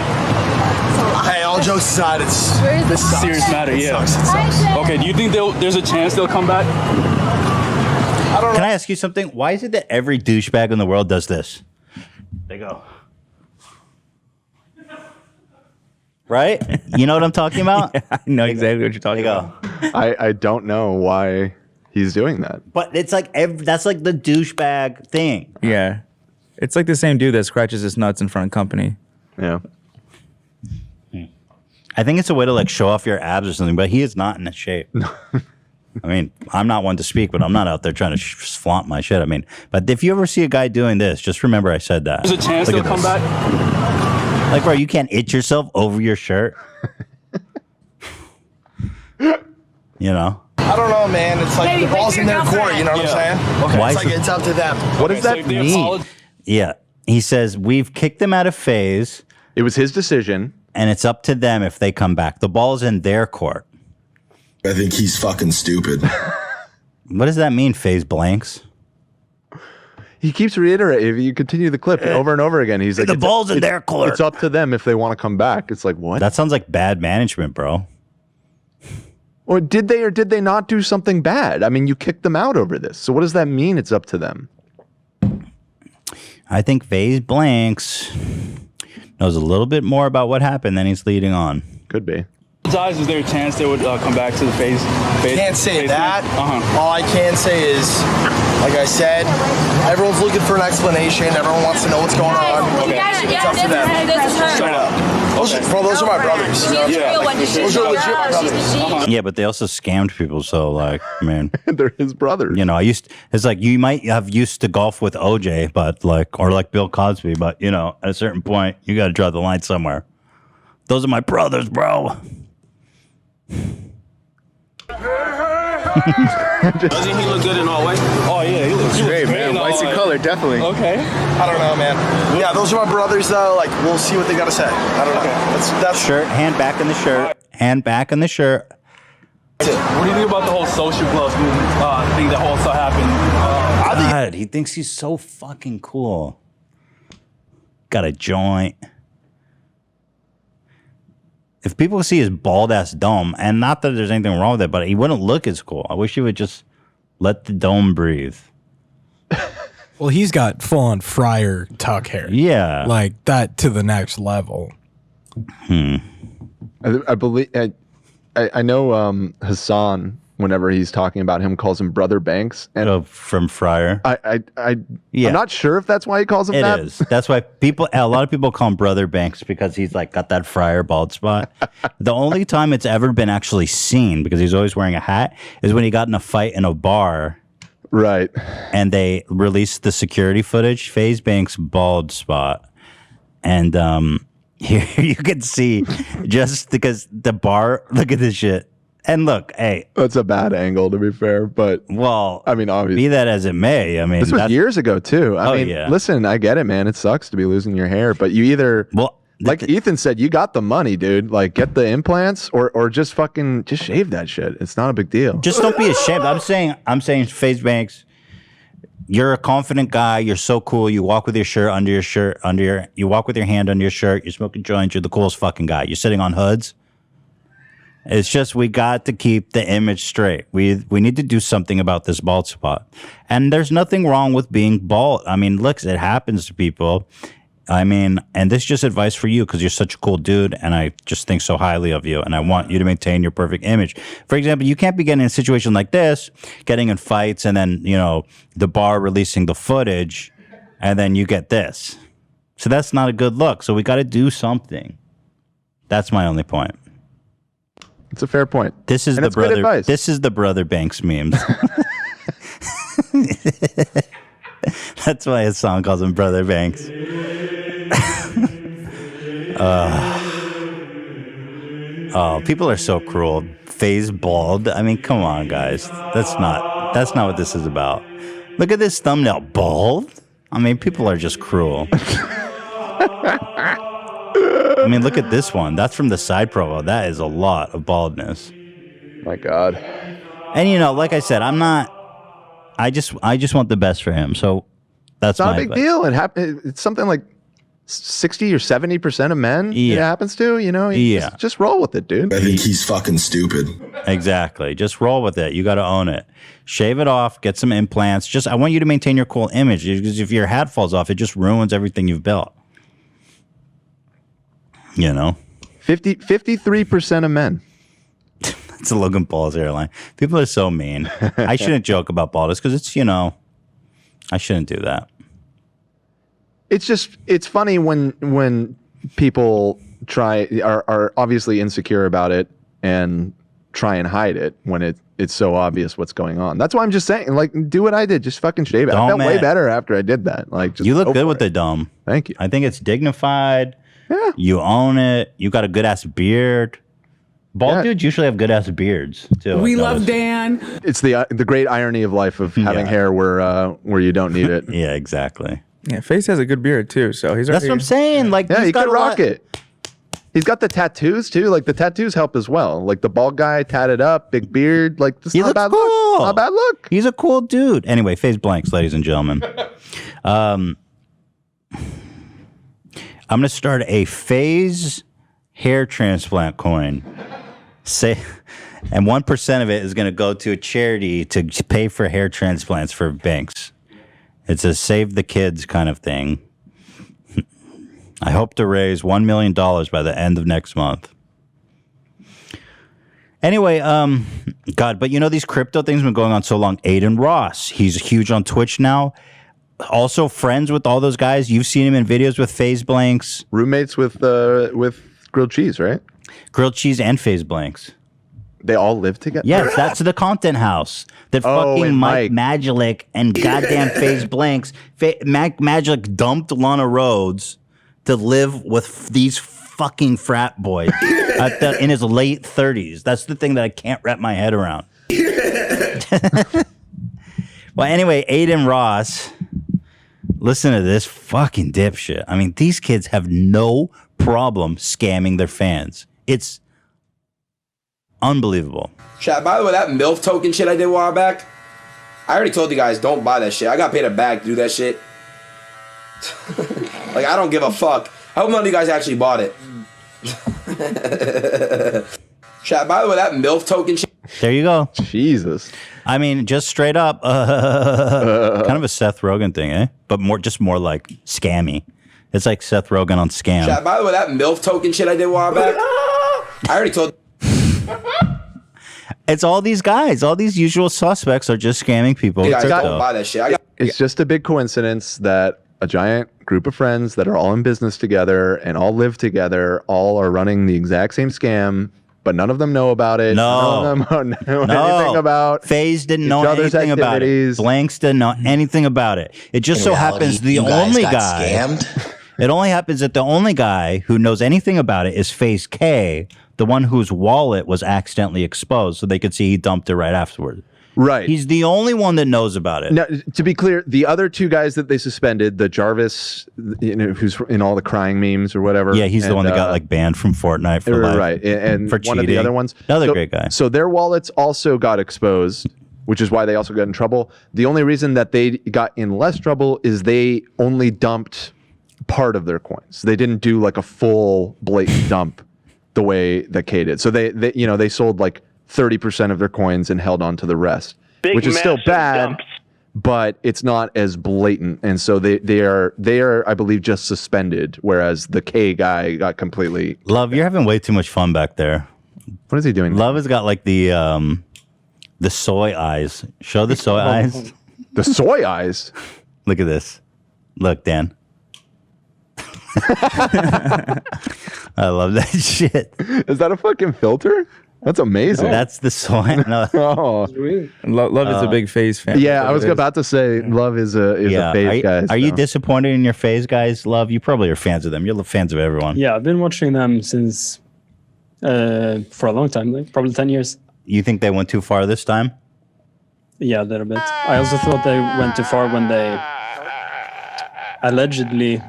hey, all jokes aside, this It's a serious matter, yeah. It sucks. Okay, do you think there's a chance they'll come back? I don't know. Can I ask you something? Why is it that every douchebag in the world does this? They go. Right? You know what I'm talking about? Yeah, I know exactly what you're talking They about. go. I don't know why he's doing that. But it's like that's like the douchebag thing. Yeah. It's like the same dude that scratches his nuts in front of company. Yeah. I think it's a way to like show off your abs or something, but he is not in a shape. I mean, I'm not one to speak, but I'm not out there trying to flaunt my shit. I mean, but if you ever see a guy doing this, just remember I said that. There's a chance Look they'll at come this. back? Like, bro, you can't itch yourself over your shirt. You know? I don't know, man. It's like the ball's in their court. You know what I'm saying? Okay. Why It's is like it- it's up to them. What does so that if they mean? Yeah. He says, we've kicked them out of phase, It was his decision. and it's up to them if they come back. The ball's in their court. I think he's fucking stupid. What does that mean, phase blanks? He keeps reiterating. If you continue the clip over and over again, he's like, The "It's- ball's in it's- their court." It's up to them if they want to come back." It's like, what? That sounds like bad management, bro. Or did they not do something bad? I mean, you kicked them out over this. So what does that mean? It's up to them. I think phase blanks knows a little bit more about what happened than he's leading on. Could be. Is there a chance they would come back to the phase? Can't say that. Uh-huh. All I can say is, like I said, everyone's looking for an explanation. Everyone wants to know what's going on. It's up to them. Straight up. Those are my brothers. You know? Those are legit my brothers. Yeah, but they also scammed people. So, like, man, they're his brothers. You know, it's like you might have used to golf with OJ, but like, or like Bill Cosby, but you know, at a certain point, you got to draw the line somewhere. Those are my brothers, bro. Doesn't he look good in all white? Oh yeah, he looks great, man. White's in color, definitely. Okay. I don't know, man. Yeah, those are my brothers, though. Like, we'll see what they got to say. I don't know. That's Shirt, hand back in the shirt, hand back in the shirt. What do you think about the whole social gloves thing that also happened? God, he thinks he's so fucking cool. Got a joint. If people see his bald ass dome, and not that there's anything wrong with it, but he wouldn't look as cool. I wish he would just let the dome breathe. Well, he's got full on Friar Tuck hair. Yeah. Like that to the next level. I believe I know Hassan. Whenever he's talking about him, calls him Brother Banks, and from Friar. I'm Yeah. not sure if that's why he calls him It that. is. That's why a lot of people call him Brother Banks because he's like got that Friar bald spot. The only time it's ever been actually seen, because he's always wearing a hat, is when he got in a fight in a bar. Right. And they released the security footage, FaZe Banks' bald spot. And here you can see just because the bar, look at this shit. And look, hey. That's a bad angle, to be fair, but well, I mean, obviously, be that as it may. I mean, this was years ago too. I mean, yeah. listen, I get it, man. It sucks to be losing your hair, but you either like Ethan said, you got the money, dude. Like, get the implants, or just fucking just shave that shit. It's not a big deal. Just don't be ashamed. I'm saying, FaZe Banks, you're a confident guy. You're so cool. You walk with your shirt under your shirt, you walk with your hand under your shirt. You're smoking joints. You're the coolest fucking guy. You're sitting on hoods. It's just we got to keep the image straight. We need to do something about this bald spot. And there's nothing wrong with being bald. I mean, look, it happens to people. I mean, and this is just advice for you because you're such a cool dude and I just think so highly of you and I want you to maintain your perfect image. For example, you can't be getting in a situation like this, getting in fights and then, you know, the bar releasing the footage and then you get this. So that's not a good look. So we got to do something. That's my only point. It's a fair point. This is And the it's good brother. advice. This is the Brother Banks memes. That's why his song calls him Brother Banks. Oh, people are so cruel. FaZe bald. I mean, come on, guys. That's not what this is about. Look at this thumbnail. Bald? I mean, people are just cruel. I mean, look at this one. That's from the side profile. That is a lot of baldness. My God. And you know, like I said, I just want the best for him. So that's It's not my a big advice. deal. It happened. It's something like 60 or 70% of men it happens to, you know, just roll with it, dude. I think he's fucking stupid. Exactly. Just roll with it. You got to own it. Shave it off, get some implants. I want you to maintain your cool image, because if your hat falls off, it just ruins everything you've built. You know? 53% of men. It's a Logan Paul's hairline. People are so mean. I shouldn't joke about baldness because it's, you know, I shouldn't do that. It's funny when people are obviously insecure about it and try and hide it when it's so obvious what's going on. That's why I'm just saying, like, do what I did. Just fucking shave it. I felt way better after I did that. Like, just you look good with the dome. Thank you. I think it's dignified. Yeah. You own it. You got a good ass beard. Bald dudes usually have good ass beards too. We love Dan. It's the great irony of life of having hair where you don't need it. Yeah, exactly. Yeah, Face has a good beard too, so he's. That's what I'm saying. Like, yeah, he's he got could rock it. He's got the tattoos too. Like the tattoos help as well. Like the bald guy tatted up, big beard. Like this is not a bad look. Not a bad look. He's a cool dude. Anyway, Face blanks, ladies and gentlemen. I'm gonna start a Phase hair transplant coin. And 1% of it is going to go to a charity to pay for hair transplants for Banks. It's a save the kids kind of thing. I hope to raise $1 million by the end of next month. Anyway, God, but you know, these crypto things have been going on so long. Aiden Ross, he's huge on Twitch now. Also friends with all those guys. You've seen him in videos with Phase Blanks. Roommates with Grilled Cheese, right? Grilled Cheese and Phase Blanks. They all live together? Yes, that's the content house that fucking Mike Magilic and goddamn Phase Blanks. Magilic dumped Lana Rhodes to live with these fucking frat boys in his late 30s. That's the thing that I can't wrap my head around. Well, anyway, Aiden Ross, listen to this fucking dipshit. I mean, these kids have no problem scamming their fans. It's unbelievable. Chat, by the way, that MILF token shit I did a while back, I already told you guys, don't buy that shit. I got paid a bag to do that shit. Like, I don't give a fuck. I hope none of you guys actually bought it. Chat, by the way, that MILF token shit. There you go. Jesus. I mean, just straight up, kind of a Seth Rogen thing, eh? But more like scammy. It's like Seth Rogen on Scam. Chat, by the way, that MILF token shit I did a while back, I already told. It's all these guys. All these usual suspects are just scamming people. Don't buy that shit. It's just a big coincidence that a giant group of friends that are all in business together and all live together, all are running the exact same scam, but none of them know about it. No. None of them know anything about Phase didn't know each other's anything about it. activities. Blanks didn't know anything about it. It just In so reality, happens the you guys only got guy. scammed? It only happens that the only guy who knows anything about it is Phase K, the one whose wallet was accidentally exposed, so they could see he dumped it right afterward. Right. He's the only one that knows about it. Now, to be clear, the other two guys that they suspended, the Jarvis, you know, who's in all the crying memes or whatever. Yeah, he's the one that got like banned from Fortnite for life. Right, and for one cheating. of the other ones, Another great guy. So their wallets also got exposed, which is why they also got in trouble. The only reason that they got in less trouble is they only dumped part of their coins. They didn't do like a full blatant dump the way that K did. So they you know, they sold like 30% of their coins and held on to the rest, which is still bad, but it's not as blatant. And so they are, I believe, just suspended, whereas the K guy got completely. Love, you're having way too much fun back there. What is he doing? Love has got like the soy eyes. Show the soy eyes. The soy eyes? Look at this. Look, Dan. I love that shit. Is that a fucking filter? That's amazing. That's the soy. No. Love is a big Phase fan. Yeah, I was about to say Love is a Phase guy. Are you disappointed in your Phase guys? Love, you probably are fans of them. You're fans of everyone. Yeah, I've been watching them since for a long time, like probably 10 years. You think they went too far this time? Yeah, a little bit. I also thought they went too far when they allegedly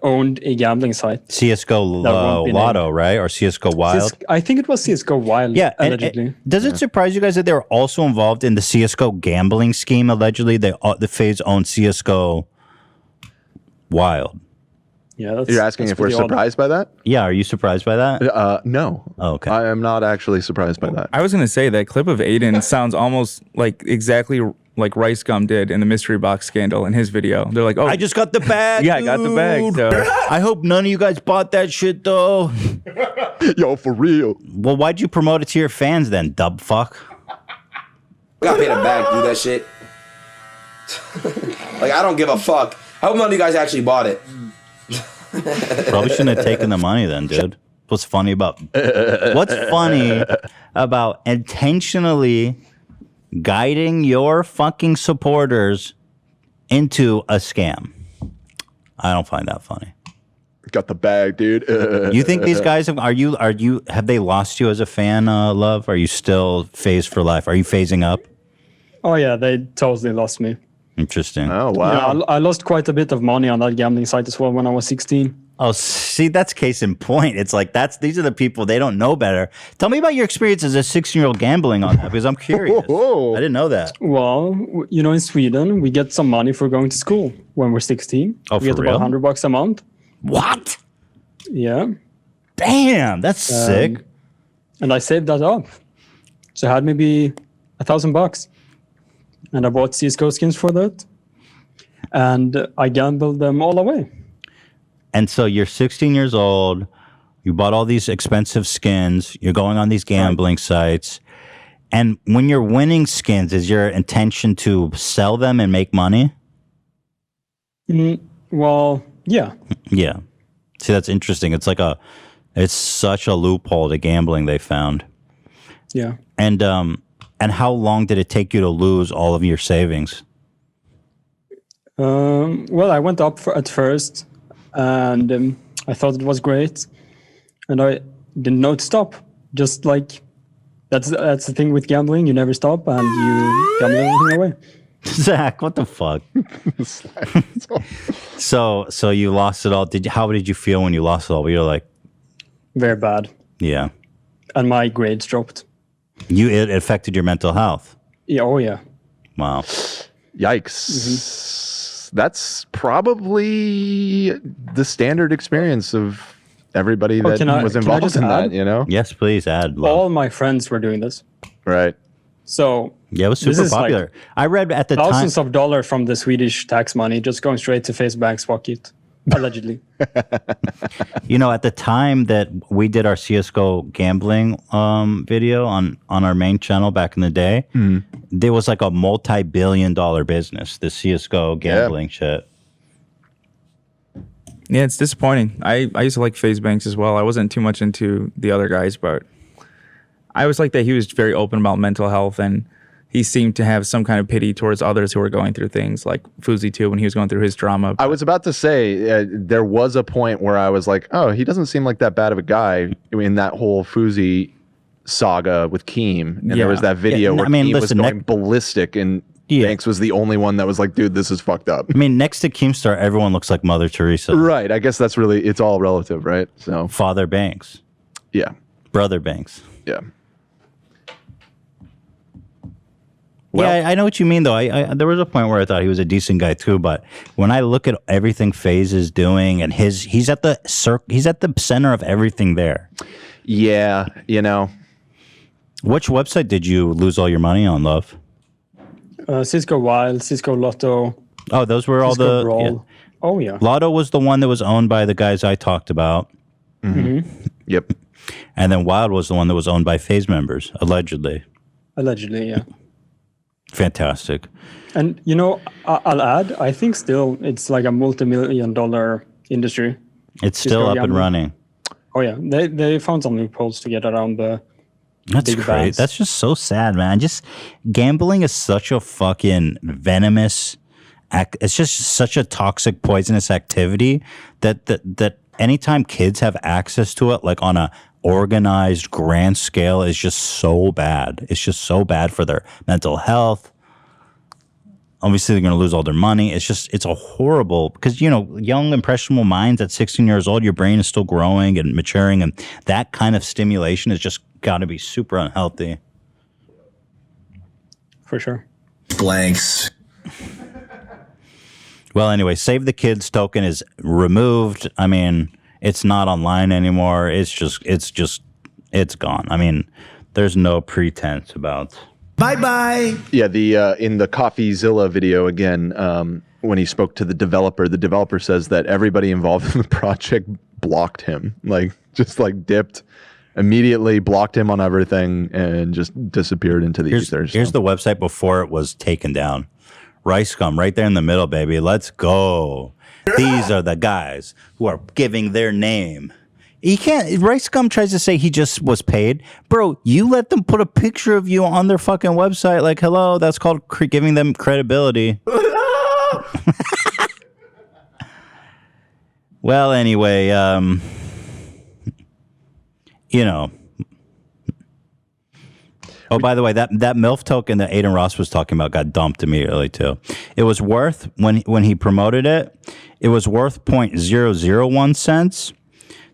owned a gambling site. CSGO Lotto, right? Or CSGO Wild? I think it was CSGO Wild, yeah, allegedly. Does it surprise you guys that they were also involved in the CSGO gambling scheme, allegedly? The Phase owned CSGO Wild. Yeah, You're asking if we're surprised by that? Yeah, are you surprised by that? No. Oh, okay. I am not actually surprised by that. I was gonna say that clip of Aiden sounds almost like exactly like Rice Gum did in the mystery box scandal in his video. They're like, "Oh, I just got the bag." Yeah, I got the bag. So. I hope none of you guys bought that shit though. Yo, for real. Well, why'd you promote it to your fans then, dub fuck? I got paid a bag to do that shit. Like, I don't give a fuck. I hope none of you guys actually bought it. Probably shouldn't have taken the money then, dude. What's funny about intentionally guiding your fucking supporters into a scam? I don't find that funny. Got the bag, dude. You think these guys have they lost you as a fan, Love? Are you still phased for life? Are you phasing up? Oh yeah, they totally lost me. Interesting. Oh wow. Yeah, I lost quite a bit of money on that gambling site as well when I was 16. Oh, see, that's case in point. It's like these are the people, they don't know better. Tell me about your experience as a 16-year-old gambling on that, because I'm curious. I didn't know that. Well, you know, in Sweden, we get some money for going to school when we're 16. Oh, we get for real? about $100 a month. What? Yeah. Damn, that's sick. And I saved that up. So I had maybe $1,000. And I bought CSGO skins for that. And I gambled them all away. And so you're 16 years old. You bought all these expensive skins. You're going on these gambling sites. And when you're winning skins, is your intention to sell them and make money? Well, yeah. Yeah. See, that's interesting. It's such a loophole to gambling they found. Yeah. And how long did it take you to lose all of your savings? Well, I went up at first, and I thought it was great, and I didn't know to stop. Just like that's the thing with gambling; you never stop, and you gamble everything away. Zach, what the fuck? So you lost it all. How did you feel when you lost it all? You're like, very bad. Yeah. And my grades dropped. It affected your mental health. Yeah. Oh yeah. Wow. Yikes. That's probably the standard experience of everybody that was involved in that, you know? Yes, please add. Love. All my friends were doing this. Right. So yeah, it was super popular. Like I read at the thousands of dollars from the Swedish tax money just going straight to Facebook's pocket, allegedly. You know, at the time that we did our CSGO gambling video on our main channel back in the day, there was like a multi-billion-dollar business, the CSGO gambling shit. Yeah, it's disappointing. I used to like FaZe Banks as well. I wasn't too much into the other guys, but I always liked that he was very open about mental health, and he seemed to have some kind of pity towards others who were going through things, like Fuzi too, when he was going through his drama. I was about to say, there was a point where I was like, oh, he doesn't seem like that bad of a guy in that whole Fuzi saga with Keem. And there was that video where Keem was going ballistic, and Banks was the only one that was like, dude, this is fucked up. I mean, next to Keemstar, everyone looks like Mother Teresa. Right. I guess that's really, it's all relative, right? So Father Banks. Yeah. Brother Banks. Yeah. Yeah, I know what you mean, though. I there was a point where I thought he was a decent guy too, but when I look at everything FaZe is doing, and he's at the center of everything there. Yeah, you know. Which website did you lose all your money on, Love? Cisco Wild, Cisco Lotto. Oh, those were all Cisco the. Brawl. Yeah. Oh yeah. Lotto was the one that was owned by the guys I talked about. Yep. And then Wild was the one that was owned by FaZe members, allegedly. Allegedly, yeah. Fantastic. And you know, I'll add, I think still it's like a multi-million-dollar industry. It's still up and running. Oh yeah, they found some loopholes to get around the. That's big great. bans. That's just so sad, man. Just gambling is such a fucking venomous. It's just such a toxic, poisonous activity that anytime kids have access to it, like on a organized grand scale, is just so bad. It's just so bad for their mental health. Obviously, they're going to lose all their money. It's a horrible, because, you know, young, impressionable minds at 16 years old, your brain is still growing and maturing, and that kind of stimulation has just got to be super unhealthy. For sure. Blanks. Well, anyway, Save the Kids token is removed. I mean, it's not online anymore. It's gone. I mean, there's no pretense about. Bye-bye. Yeah, the in the CoffeeZilla video again, when he spoke to the developer says that everybody involved in the project blocked him, just dipped, immediately blocked him on everything, and just disappeared into the ethers. Here's the website before it was taken down. Rice Scum, right there in the middle, baby. Let's go. These are the guys who are giving their name. He can't. Rice Scum tries to say he just was paid. Bro, you let them put a picture of you on their fucking website. Like, hello, that's called giving them credibility. Well, anyway, you know. Oh, by the way, that MILF token that Aiden Ross was talking about got dumped immediately too. It was worth when he promoted it, it was worth 0.001 cents.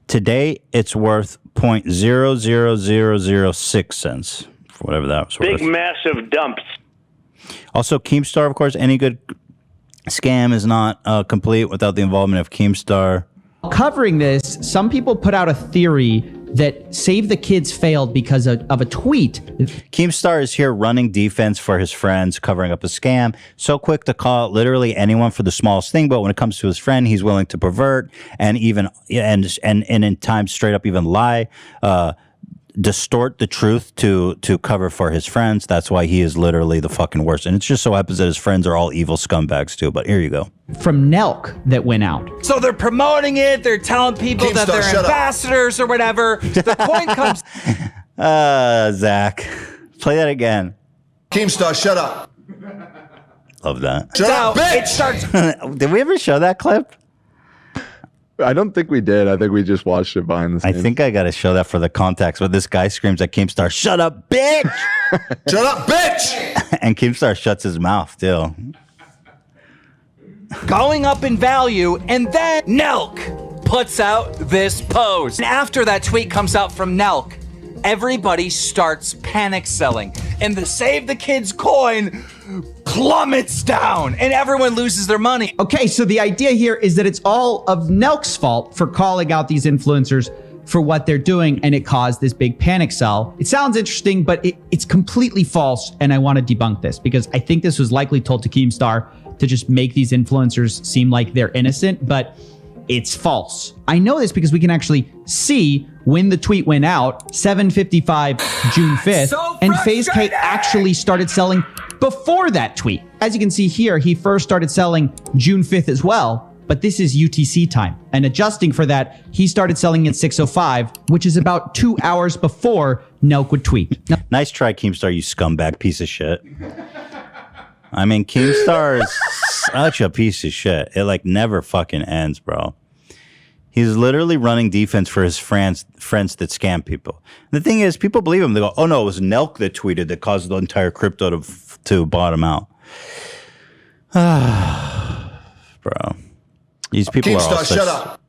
Today, it's worth 0.00006 cents, for whatever that was worth. Big, massive dumps. Also, Keemstar, of course, any good scam is not complete without the involvement of Keemstar. Covering this, some people put out a theory that Save the Kids failed because of a tweet. Keemstar is here running defense for his friends, covering up a scam. So quick to call out literally anyone for the smallest thing, but when it comes to his friend, he's willing to pervert and even and in times straight up even lie, distort the truth to cover for his friends. That's why he is literally the fucking worst. And it just so happens that his friends are all evil scumbags too. But here you go. From Nelk that went out. So they're promoting it. They're telling people that they're ambassadors or whatever. The point comes. Zach, play that again. Keemstar, shut up. Love that. Shut up, bitch. It starts. Did we ever show that clip? I don't think we did. I think we just watched it behind the scenes. I think I got to show that for the context. But this guy screams at Keemstar, "Shut up, bitch! Shut up, bitch!" And Keemstar shuts his mouth too. Going up in value, and then Nelk puts out this post. And after that tweet comes out from Nelk, everybody starts panic selling, and the Save the Kids coin plummets down, and everyone loses their money. Okay, so the idea here is that it's all of Nelk's fault for calling out these influencers for what they're doing, and it caused this big panic sell. It sounds interesting, but it's completely false, and I want to debunk this because I think this was likely told to Keemstar to just make these influencers seem like they're innocent, but it's false. I know this because we can actually see when the tweet went out, 7:55 June 5th, and FaZe K actually started selling before that tweet. As you can see here, he first started selling June 5th as well, but this is UTC time. And adjusting for that, he started selling at 6:05, which is about 2 hours before Nelk would tweet. Now, nice try, Keemstar, you scumbag piece of shit. I mean, Keemstar is such a piece of shit. It never fucking ends, bro. He's literally running defense for his friends that scam people. The thing is, people believe him. They go, "Oh no, it was Nelk that tweeted that caused the entire crypto to bottom out." Bro, these people are all shut up.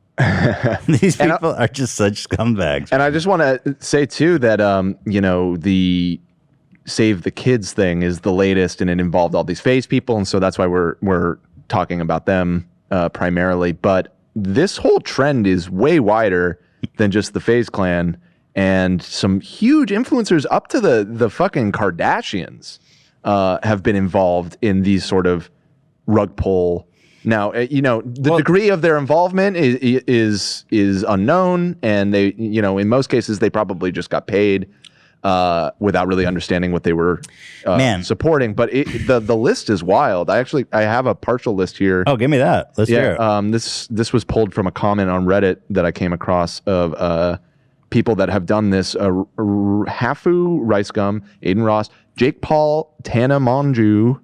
These people are just such scumbags. And I just want to say too that the Save the Kids thing is the latest, and it involved all these FaZe people, and so that's why we're talking about them primarily. But this whole trend is way wider than just the FaZe clan, and some huge influencers up to the fucking Kardashians have been involved in these sort of rug pull. Now, the degree of their involvement is unknown, and they, in most cases, they probably just got paid without really understanding what they were supporting. But the list is wild. I have a partial list here. Oh, give me that. Let's hear it. This was pulled from a comment on Reddit that I came across of people that have done this. Hafu, Rice Gum, Aiden Ross, Jake Paul, Tana Monju,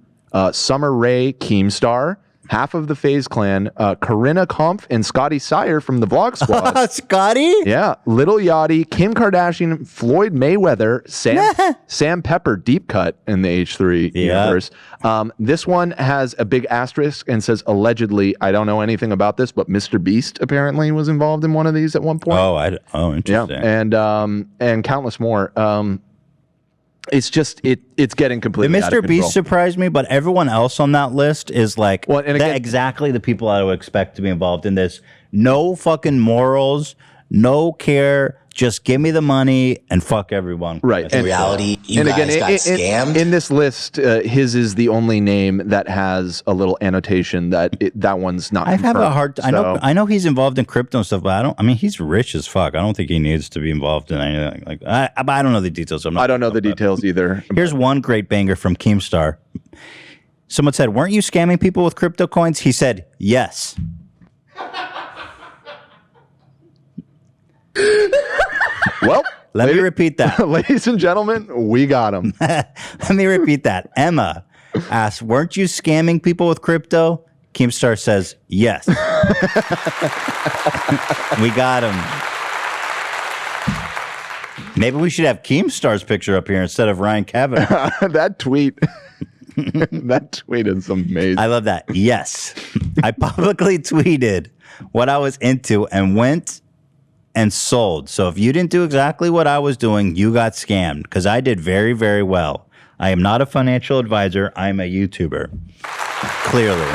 Summer Rae, Keemstar, half of the FaZe clan, Corinna Kampf, and Scotty Sire from the Vlog Squad. Scotty? Yeah. Little Yachty, Kim Kardashian, Floyd Mayweather, Sam Pepper, deep cut in the H3 universe. This one has a big asterisk and says, allegedly, I don't know anything about this, but Mr. Beast apparently was involved in one of these at one point. Oh, interesting. Yeah. And countless more. It's just it's getting The completely out of Mr. control. Beast surprised me, but everyone else on that list is like exactly the people I would expect to be involved in this. No fucking morals, no care. Just give me the money and fuck everyone. Right. And reality, you and guys again, got scammed. In this list, his is the only name that has a little annotation that that one's not. I have a hard. confirmed, I know he's involved in crypto and stuff, but I don't. I mean, he's rich as fuck. I don't think he needs to be involved in anything like. I don't know the details. So I don't know the details either. Here's one great banger from Keemstar. Someone said, "Weren't you scamming people with crypto coins?" He said, "Yes." Well, let me repeat that. Ladies and gentlemen, we got him. Let me repeat that. Emma asked, "Weren't you scamming people with crypto?" Keemstar says, "Yes." We got him. Maybe we should have Keemstar's picture up here instead of Ryan Kavanaugh. That tweet. That tweet is amazing. I love that. Yes. I publicly tweeted what I was into and went and sold. So if you didn't do exactly what I was doing, you got scammed because I did very, very well. I am not a financial advisor. I'm a YouTuber. Clearly.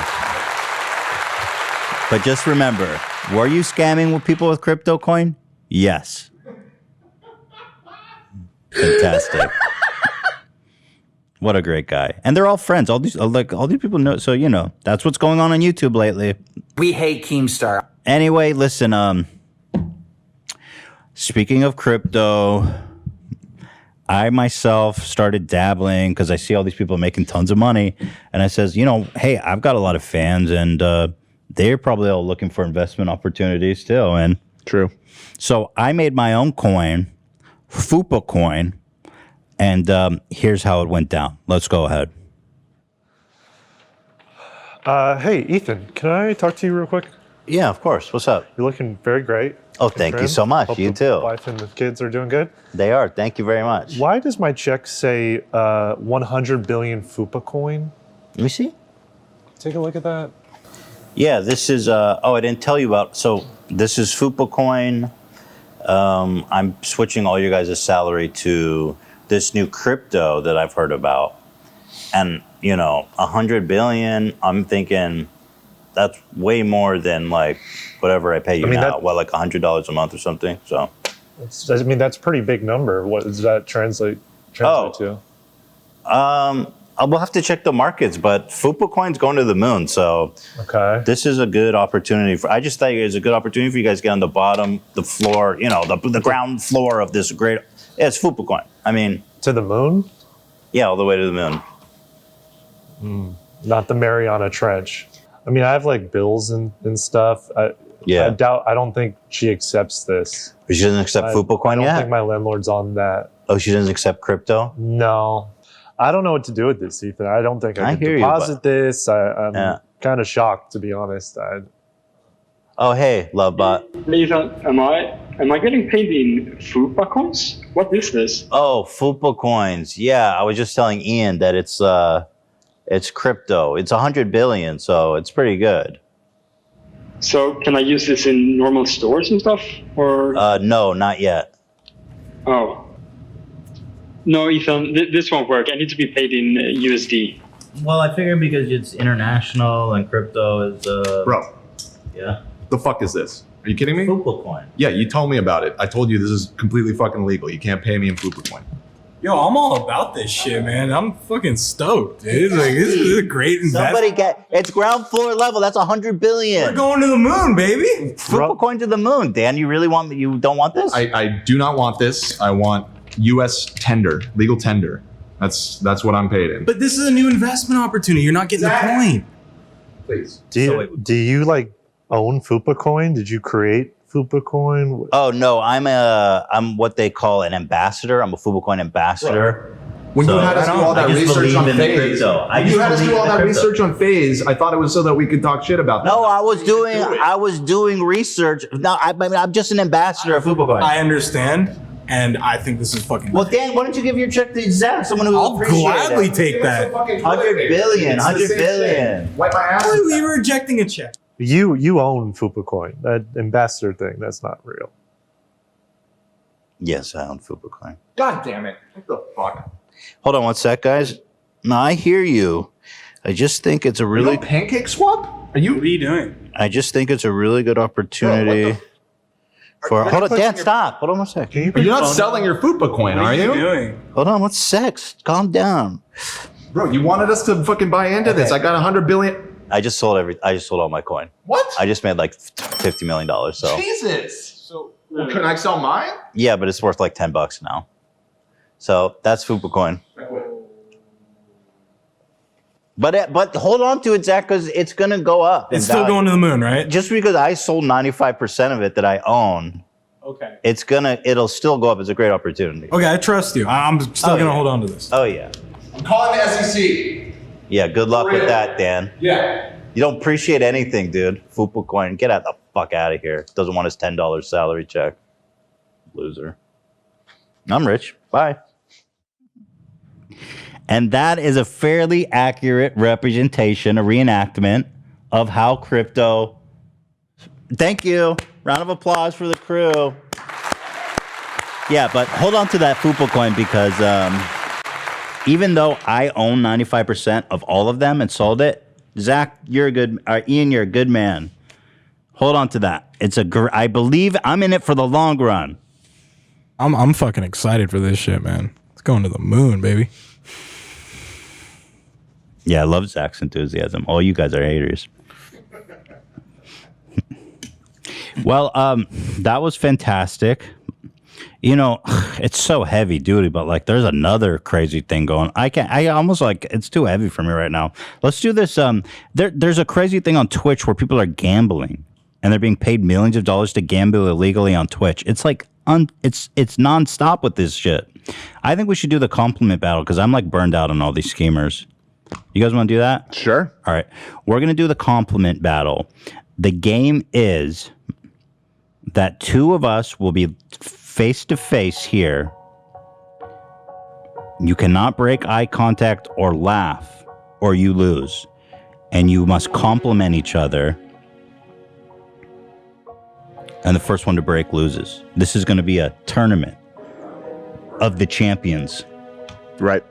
But just remember, were you scamming with people with crypto coin? Yes. Fantastic. What a great guy. And they're all friends. All these people know. So, you know, that's what's going on YouTube lately. We hate Keemstar. Anyway, listen, speaking of crypto, I myself started dabbling because I see all these people making tons of money. And I says, you know, hey, I've got a lot of fans and they're probably all looking for investment opportunities too. And true. So I made my own coin, Fupa coin. And here's how it went down. Let's go ahead. Hey, Ethan, can I talk to you real quick? Yeah, of course. What's up? You're looking very great. Oh, thank you so much. Hope You the too. Wife and the kids are doing good. They are. Thank you very much. Why does my check say 100 billion Fupa coin? Let me see. Take a look at that. Yeah, this is. I didn't tell you about. So this is Fupa coin. I'm switching all your guys' salary to this new crypto that I've heard about. And, you know, 100 billion, I'm thinking that's way more than like whatever I pay you now. Well, like $100 a month or something. So, I mean, that's a pretty big number. What does that translate to? We'll have to check the markets, but Fupa coin's going to the moon. So this is a good opportunity I just thought it was a good opportunity for you guys to get on the bottom, the floor, you know, the ground floor of this great. Yeah, it's Fupa coin. I mean, to the moon? Yeah, all the way to the moon. Not the Mariana Trench. I mean, I have like bills and stuff. I don't think she accepts this. She doesn't accept Fupa coin yet? I don't yet? think my landlord's on that. Oh, she doesn't accept crypto? No. I don't know what to do with this, Ethan. I don't think I can deposit this. I'm kind of shocked, to be honest. Oh, hey, Lovebot. Ethan, am I getting paid in Fupa coins? What is this? Oh, Fupa coins. Yeah, I was just telling Ian that it's crypto. It's 100 billion, so it's pretty good. So can I use this in normal stores and stuff? Or no, not yet. Oh. No, Ethan, this won't work. I need to be paid in USD. Well, I figured because it's international and crypto is Bro. Yeah. The fuck is this? Are you kidding me? Fupa coin. Yeah, you told me about it. I told you this is completely fucking illegal. You can't pay me in Fupa coin. Yo, I'm all about this shit, man. I'm fucking stoked, dude. Like, this is a great investment. It's ground floor level. That's 100 billion. We're going to the moon, baby. Fupa coin to the moon. Dan, you don't want this? I do not want this. I want U.S. tender, legal tender. That's what I'm paid in. But this is a new investment opportunity. You're not getting the point. Please. Do you like own Fupa coin? Did you create Fupa coin? Oh no, I'm what they call an ambassador. I'm a Fupa coin ambassador. When you had us do all that research on Phase, on Phase, I thought it was so that we could talk shit about that. No, I was doing research. No, I'm just an ambassador of Fupa coin. I understand, and I think this is fucking. Well, Dan, why don't you give your check to Zach? Someone who will I'll appreciate gladly it. take that. 100 billion. Wipe my ass. Why are you rejecting a check? You own Fupa coin. That ambassador thing, that's not real. Yes, I own Fupa coin. God damn it. What the fuck? Hold on one sec, guys. No, I hear you. I just think it's a really pancake swap. What are you doing? I just think it's a really good opportunity for. Hold on, Dan. Stop. Hold on one sec. You're not selling your Fupa coin, are you? Hold on one sec. Calm down, bro. You wanted us to fucking buy into this. I got 100 billion. I just sold all my coin. What? I just made like $50 million. So Jesus. So can I sell mine? yeah, but it's worth like $10 now. So that's Fupa coin. But hold on to it, Zach, because it's gonna go up. It's still going to the moon, right? Just because I sold 95% of it that I own, Okay. it'll still go up. It's a great opportunity. Okay, I trust you. I'm still gonna hold on to this. Oh yeah. I'm calling the SEC. Yeah. Good luck with that, Dan. Yeah. You don't appreciate anything, dude. Fupa coin, get the fuck out of here. Doesn't want his $10 salary check. Loser. I'm rich. Bye. And that is a fairly accurate representation, a reenactment of how crypto. Thank you. Round of applause for the crew. Yeah, but hold on to that Fupa coin because even though I own 95% of all of them and sold it, Zach, Ian, you're a good man. Hold on to that. I believe I'm in it for the long run. I'm fucking excited for this shit, man. It's going to the moon, baby. Yeah, I love Zach's enthusiasm. All you guys are haters. Well, that was fantastic. You know, it's so heavy duty, but like there's another crazy thing going. I almost like it's too heavy for me right now. Let's do this. There's a crazy thing on Twitch where people are gambling and they're being paid millions of dollars to gamble illegally on Twitch. It's like it's nonstop with this shit. I think we should do the compliment battle because I'm like burned out on all these schemers. You guys want to do that? Sure. All right. We're going to do the compliment battle. The game is that two of us will be face to face here. You cannot break eye contact or laugh or you lose. And you must compliment each other. And the first one to break loses. This is going to be a tournament of the champions. Right.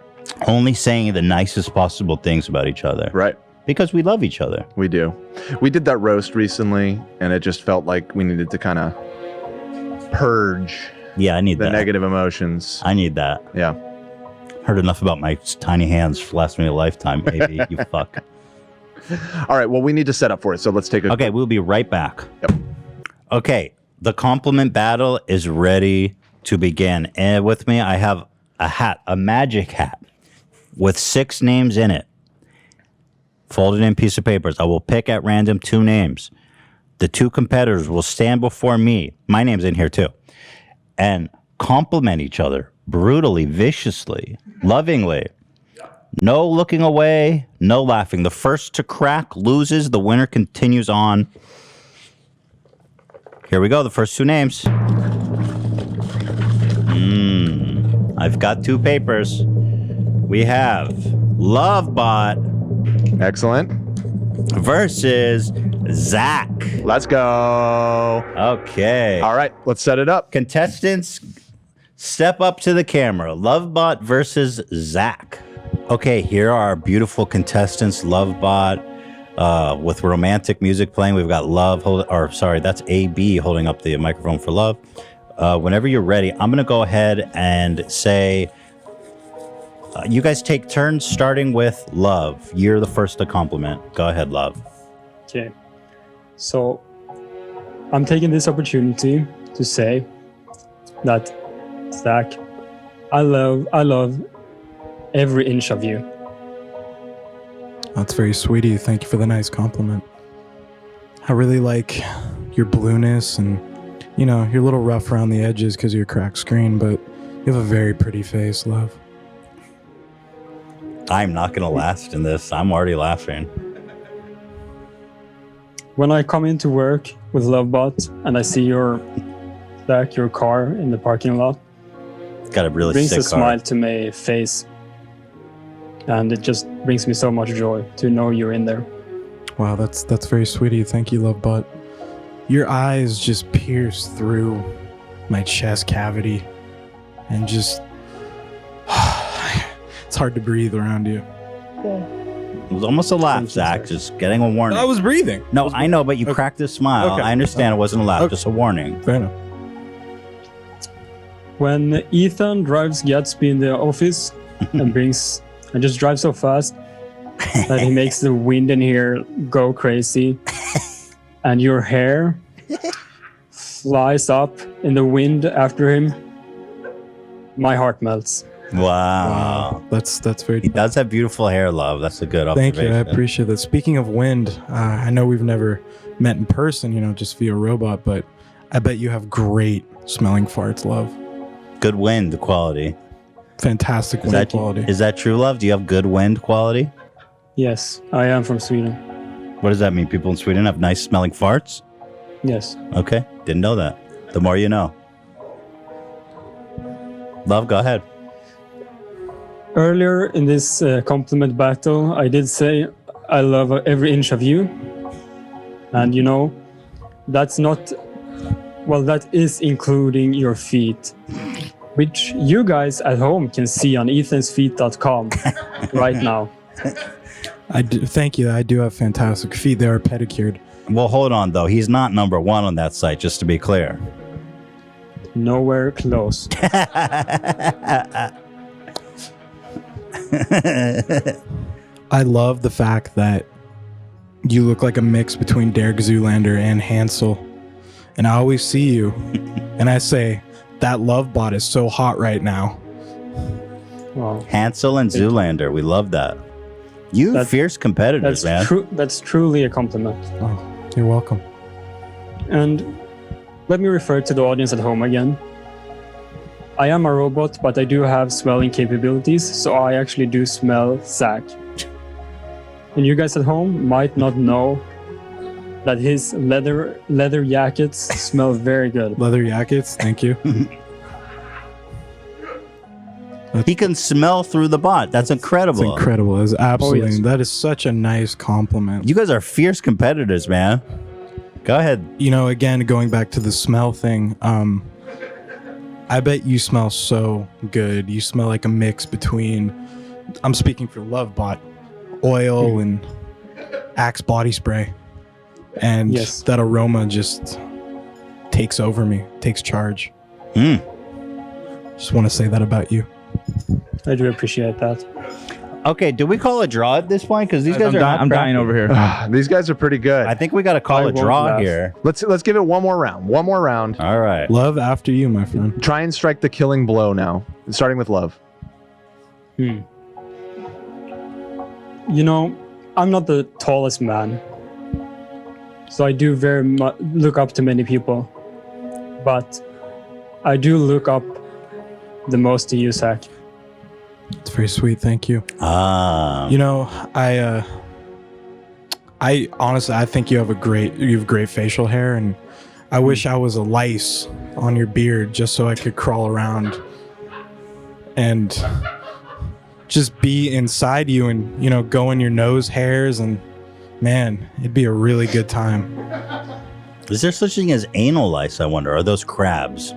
Only saying the nicest possible things about each other. Right. Because we love each other. We do. We did that roast recently, and it just felt like we needed to kind of purge I need the negative emotions. I need that. Yeah. Heard enough about my tiny hands for last me a lifetime, baby. You fuck. All right, well, we need to set up for it, so let's take a... Okay, we'll be right back. Yep. Okay, the compliment battle is ready to begin. And with me, I have a hat, a magic hat, with 6 names in it. Folded in piece of papers. I will pick at random 2 names. The 2 competitors will stand before me. My name's in here too. And compliment each other brutally, viciously, lovingly. No looking away, no laughing. The first to crack loses. The winner continues on. Here we go. The first 2 names. I've got 2 papers. We have Lovebot. Excellent. Versus Zach. Let's go. Okay. All right, let's set it up. Contestants, step up to the camera. Lovebot versus Zach. Okay, here are our beautiful contestants. Lovebot with romantic music playing. We've got Love, that's AB holding up the microphone for Love. Whenever you're ready, I'm going to go ahead and say, you guys take turns starting with Love. You're the first to compliment. Go ahead, Love. Okay. So I'm taking this opportunity to say that, Zach, I love every inch of you. That's very sweet of you. Thank you for the nice compliment. I really like your blueness and, you know, you're a little rough around the edges because of your cracked screen, but you have a very pretty face, Love. I'm not going to last in this. I'm already laughing. When I come into work with Lovebot and I see your car in the parking lot, got a really brings sick a smile to my face. And it just brings me so much joy to know you're in there. Wow, that's very sweet of you. Thank you, Lovebot. Your eyes just pierce through my chest cavity and just It's hard to breathe around you. It was almost a laugh, Zach. Just getting a warning. I was breathing. No, I know, but you cracked a smile. Okay. I understand it wasn't a laugh, just a warning. Fair enough. When Ethan drives Gatsby in the office and just drives so fast that he makes the wind in here go crazy, and your hair flies up in the wind after him, my heart melts. Wow. That's very. He does have beautiful hair, love. That's a good Thank observation. you. I appreciate that. Speaking of wind, I know we've never met in person, just via robot, but I bet you have great smelling farts, love. Good wind quality. Fantastic wind quality. Is that true, love? Do you have good wind quality? Yes, I am from Sweden. What does that mean? People in Sweden have nice smelling farts? Yes. Okay. Didn't know that. The more you know. Love, go ahead. Earlier in this compliment battle, I did say I love every inch of you. And that's not, well, that is including your feet, which you guys at home can see on ethansfeet.com right now. I do, thank you. I do have fantastic feet. They are pedicured. Well, hold on, though. He's not number one on that site, just to be clear. Nowhere close. I love the fact that you look like a mix between Derek Zoolander and Hansel. And I always see you and I say, that love bot is so hot right now. Wow. Hansel and Zoolander. We love that. You fierce competitors, man. That's truly a compliment. Oh, you're welcome. And let me refer to the audience at home again. I am a robot, but I do have smelling capabilities, so I actually do smell Zach. And you guys at home might not know that his leather jackets smell very good. Leather jackets, thank you. He can smell through the bot. That's incredible. It's incredible. It's absolutely. Oh, yes. That is such a nice compliment. You guys are fierce competitors, man. Go ahead. Again, going back to the smell thing, I bet you smell so good. You smell like a mix between, I'm speaking for Lovebot, oil and Axe body spray. And Yes. that aroma just takes over me, takes charge. Just want to say that about you. I do appreciate that. Okay, do we call a draw at this point? Because these guys are I'm dying over here. These guys are pretty good. I think we got to call a draw here. Let's give it one more round. One more round. All right. Love after you, my friend. Try and strike the killing blow now. Starting with Love. I'm not the tallest man, so I do very much look up to many people, but I do look up the most to you, Zach. It's very sweet. Thank you. Ah. I honestly, I think you have great facial hair, and I wish I was a lice on your beard just so I could crawl around and just be inside you and, go in your nose hairs, and man, it'd be a really good time. Is there such thing as anal lice, I wonder? Are those crabs?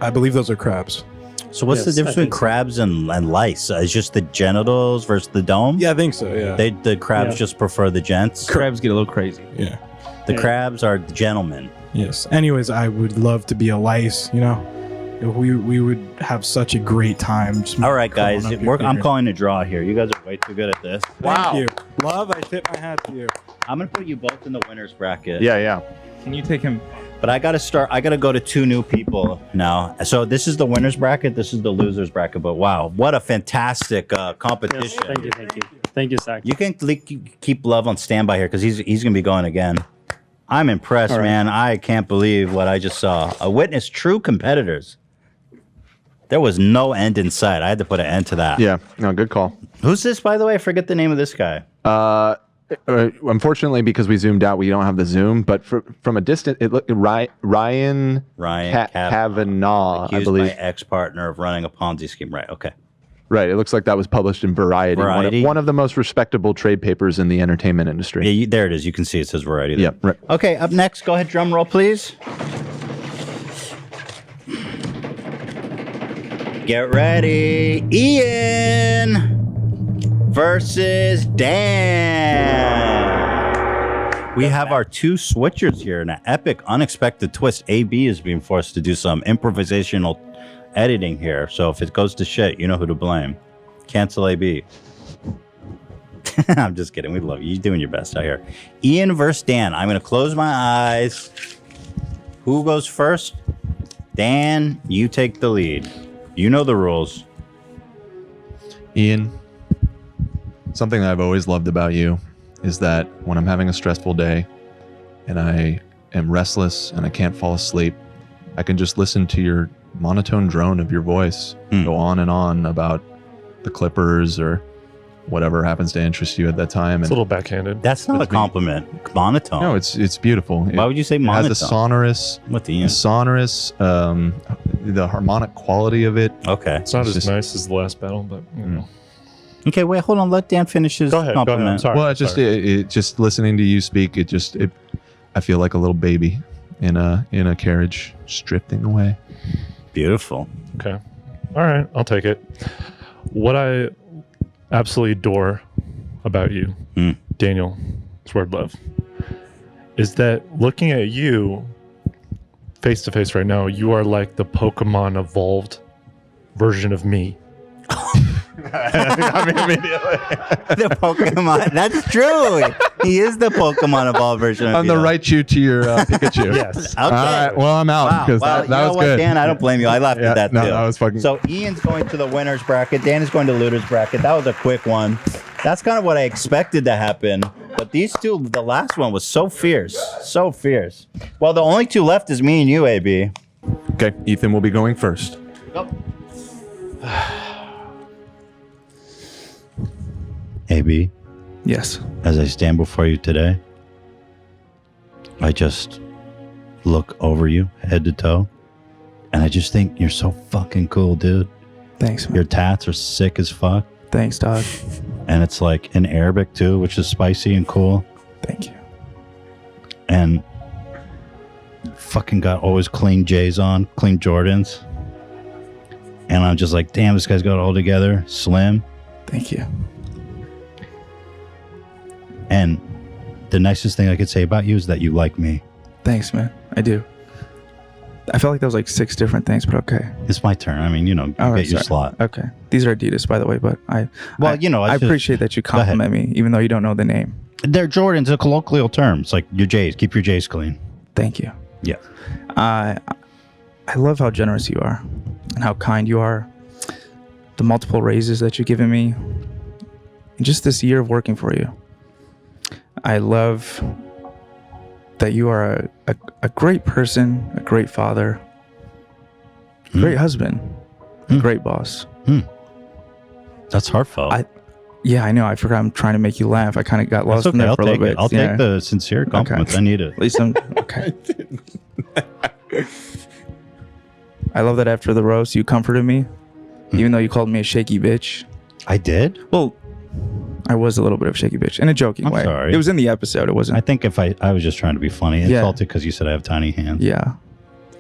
I believe those are crabs. So what's the difference between crabs and lice? It's just the genitals versus the dome? Yeah, I think so, yeah. The crabs just prefer the gents? Crabs get a little crazy. Yeah. The crabs are gentlemen. Yes. Anyways, I would love to be a lice, We would have such a great time. All right, guys. I'm calling a draw here. You guys are way too good at this. Thank you. Love, I tip my hat to you. I'm going to put you both in the winner's bracket. Yeah. Can you take him? But I got to go to two new people now. So this is the winner's bracket. This is the loser's bracket. But wow, what a fantastic competition. Yes, thank you. Thank you, Zach. You can keep Love on standby here because he's going to be going again. I'm impressed, man. I can't believe what I just saw. I witnessed true competitors. There was no end in sight. I had to put an end to that. Yeah. No, good call. Who's this, by the way? I forget the name of this guy. Unfortunately, because we zoomed out, we don't have the zoom. But from a distance, it looked Ryan Kavanaugh, I accused believe, by ex-partner of running a Ponzi scheme. Right. Okay. Right. It looks like that was published in Variety. One of the most respectable trade papers in the entertainment industry. Yeah, there it is. You can see it says Variety. Yeah. Right. Okay. Up next, go ahead. Drum roll, please. Get ready, Ian. versus Dan. We have our two switchers here in an epic, unexpected twist. AB is being forced to do some improvisational editing here. So if it goes to shit, you know who to blame. Cancel AB. I'm just kidding. We love you. You're doing your best out here. Ian versus Dan. I'm going to close my eyes. Who goes first? Dan, you take the lead. You know the rules. Ian, something that I've always loved about you is that when I'm having a stressful day and I am restless and I can't fall asleep, I can just listen to your monotone drone of your voice go on and on about the Clippers or whatever happens to interest you at that time. It's a little backhanded. That's not a compliment. Monotone. No, it's beautiful. Why would you say monotone? It has the sonorous, the harmonic quality of it. Okay. It's not as nice as the last battle, but you know. Okay, wait, hold on. Let Dan finish his compliment. Go ahead. I'm sorry. Well, it's just it just listening to you speak. I feel like a little baby in a carriage, just drifting away. Beautiful. Okay. All right, I'll take it. What I absolutely adore about you, Daniel Swerdlove, is that looking at you face to face right now, you are like the Pokemon evolved version of me. I mean, immediately. The Pokemon. That's true. He is the Pokemon evolved version of I'm you. the Raichu to your Pikachu. Yes. Okay. All right. Well, I'm out because that you know was what, good. Dan, I don't blame you. I laughed at that no, too. that was fucking. So Ian's going to the winner's bracket. Dan is going to loser's bracket. That was a quick one. That's kind of what I expected to happen. But these two, the last one was so fierce. So fierce. Well, the only two left is me and you, AB. Okay, Ethan will be going first. Go. AB. Yes. As I stand before you today, I just look over you head to toe, and I just think you're so fucking cool, dude. Thanks, man. Your tats are sick as fuck. Thanks, dog. And it's like in Arabic too, which is spicy and cool. Thank you. And fucking got always clean J's on, clean Jordans. And I'm just like, damn, this guy's got it all together. Slim. Thank you. And the nicest thing I could say about you is that you like me. Thanks, man. I do. I felt like that was like 6 different things, but okay. It's my turn. I mean, you know, Oh, get your sorry. slot. Okay. These are Adidas, by the way, but I just- appreciate that you compliment me, even though you don't know the name. They're Jordans, a colloquial term. It's like your J's. Keep your J's clean. Thank you. Yeah. I love how generous you are and how kind you are. The multiple raises that you've given me. And just this year of working for you. I love that you are a great person, a great father, a great husband, a great boss. That's heartfelt. Yeah, I know. I forgot. I'm trying to make you laugh. I kind of got lost That's in okay. there for a little bit. I'll take the sincere compliments. Okay. I need it. At least I'm okay. I love that after the roast, you comforted me, even though you called me a shaky bitch. I did? Well, I was a little bit of a shaky bitch in a joking I'm way. sorry. It was in the episode. It wasn't. I think if I was just trying to be funny, Yeah. insulted because you said I have tiny hands. Yeah.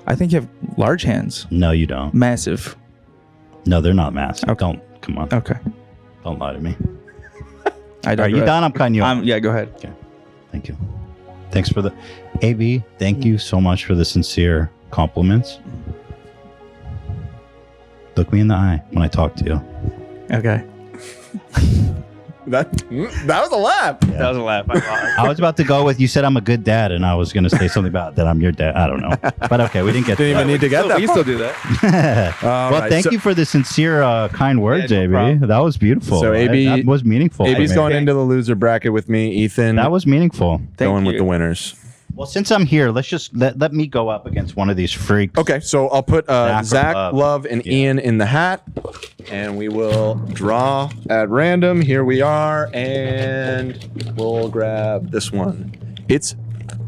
I think you have large hands. No, you don't. Massive. No, they're not massive. Don't come on. Okay. Don't lie to me. Are you done? I'm cutting you off. Yeah, go ahead. Okay. Thank you. Thanks for the AB. Thank you so much for the sincere compliments. Look me in the eye when I talk to you. Okay. That was a laugh. That was a laugh. I was about to go with you said I'm a good dad, and I was going to say something about that I'm your dad. I don't know, but okay, we didn't get. Didn't even need to get that. We still do that. Well, right, thank so- you for the sincere, kind words, no AB. problem. That was beautiful. So AB that was meaningful. AB's for me. going into the loser bracket with me. Ethan That was meaningful. going with the winners. Well, since I'm here, let's just let me go up against one of these freaks. Okay, so I'll put Zach, Love. Love, and Ian in the hat, and we will draw at random. Here we are, and we'll grab this one. It's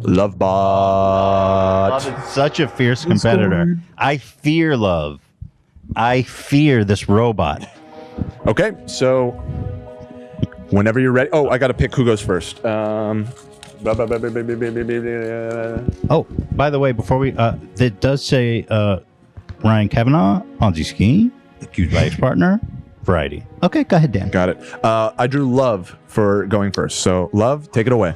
Lovebot. Love is such a fierce competitor. I fear Love. I fear this robot. Okay, so whenever you're ready. Oh, I got to pick who goes first. Oh, by the way, before we, it does say Ryan Kavanaugh, Ponzi scheme, accused by ex-partner, variety. Okay, go ahead, Dan. Got it. I drew Love for going first. So, Love, take it away.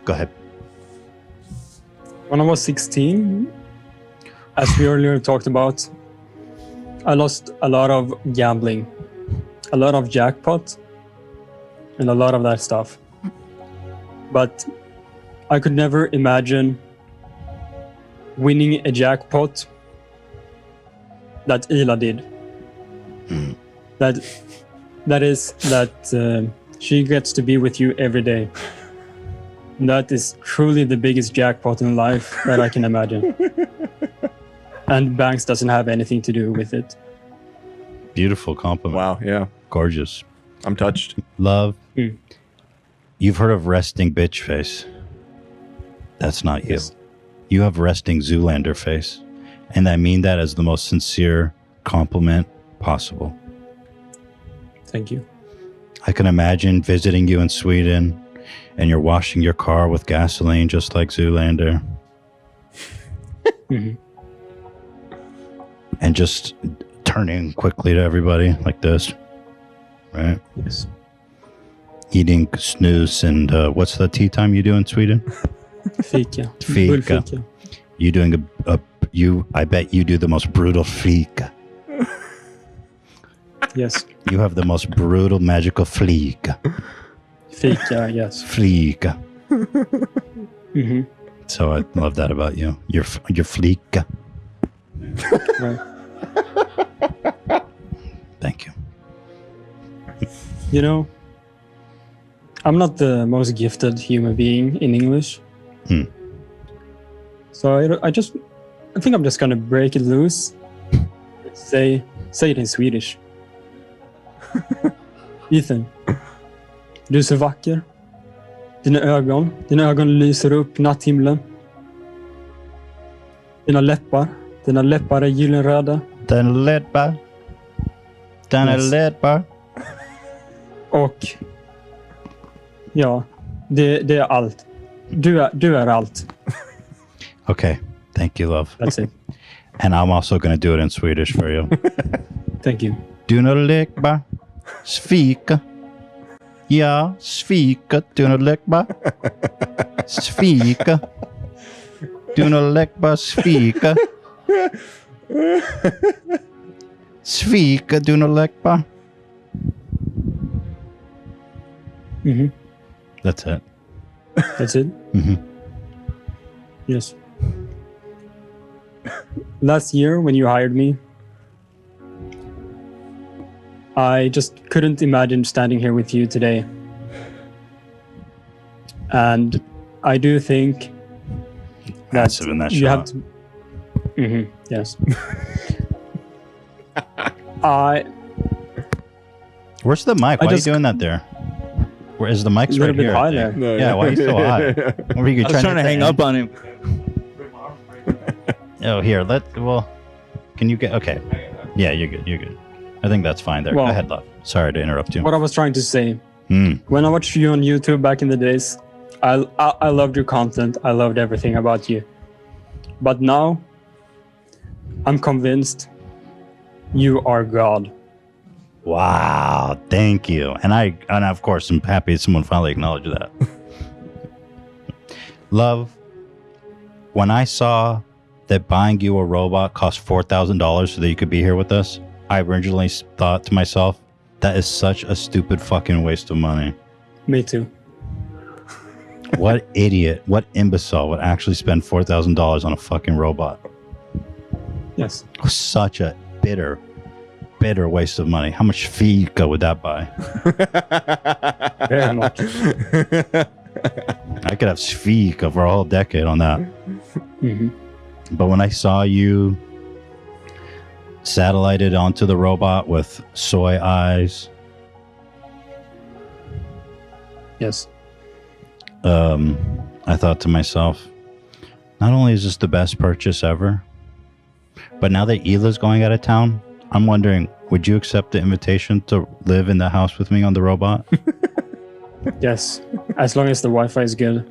Go ahead. When I was 16, as we earlier talked about, I lost a lot of gambling, a lot of jackpot, and a lot of that stuff. But I could never imagine winning a jackpot that Ila did. That she gets to be with you every day. That is truly the biggest jackpot in life that I can imagine. And Banks doesn't have anything to do with it. Beautiful compliment. Wow, yeah. Gorgeous. I'm touched. Love. You've heard of resting bitch face. That's not you. Yes. You have resting Zoolander face. And I mean that as the most sincere compliment possible. Thank you. I can imagine visiting you in Sweden and you're washing your car with gasoline just like Zoolander. And just turning quickly to everybody like this. Right? Yes. Eating snooze and what's the tea time you do in Sweden? Fika. Fika. You doing I bet you do the most brutal fika. Yes. You have the most brutal magical flika. Fika, yes. Flika. Mm-hmm. So I love that about you. You're flika. Right. Thank you. You know, I'm not the most gifted human being in English. So I think I'm just gonna break it loose. Say it in Swedish. Ethan, du är så vacker. Dina ögon lyser upp natthimlen. Dina läppar är gyllenröda. Dina läppar. Och ja, det är allt. Du är allt. Okay, thank you, love. That's it. And I'm also going to do it in Swedish for you. Thank you. Dina läppar, svika. Ja, svika. Dina läppar, svika. Dina läppar, svika. Svika dina läppar. That's it. That's it? Yes. Last year, when you hired me, I just couldn't imagine standing here with you today. And I do think Massive in that you shot. have to. Yes. Where's the mic? Why are you doing that there? Where is the mic's right here? I think. Yeah, why are you so high? What were you I was trying to hang up on him. Oh, here. Can you get? Okay. Yeah, you're good. You're good. I think that's fine there. Well, Go ahead, love. Sorry to interrupt you. What I was trying to say, when I watched you on YouTube back in the days, I loved your content. I loved everything about you. But now, I'm convinced you are God. Wow, thank you. And of course I'm happy someone finally acknowledged that. Love, when I saw that buying you a robot cost $4,000 so that you could be here with us, I originally thought to myself, that is such a stupid fucking waste of money. Me too. What idiot, what imbecile would actually spend $4,000 on a fucking robot? Yes. Such a bitter waste of money. How much fika would that buy? Very much. I could have fika for a whole decade on that. But when I saw you satellited onto the robot with soy eyes, yes, I thought to myself, not only is this the best purchase ever, but now that Ila's going out of town, I'm wondering, would you accept the invitation to live in the house with me on the robot? Yes, as long as the Wi-Fi is good.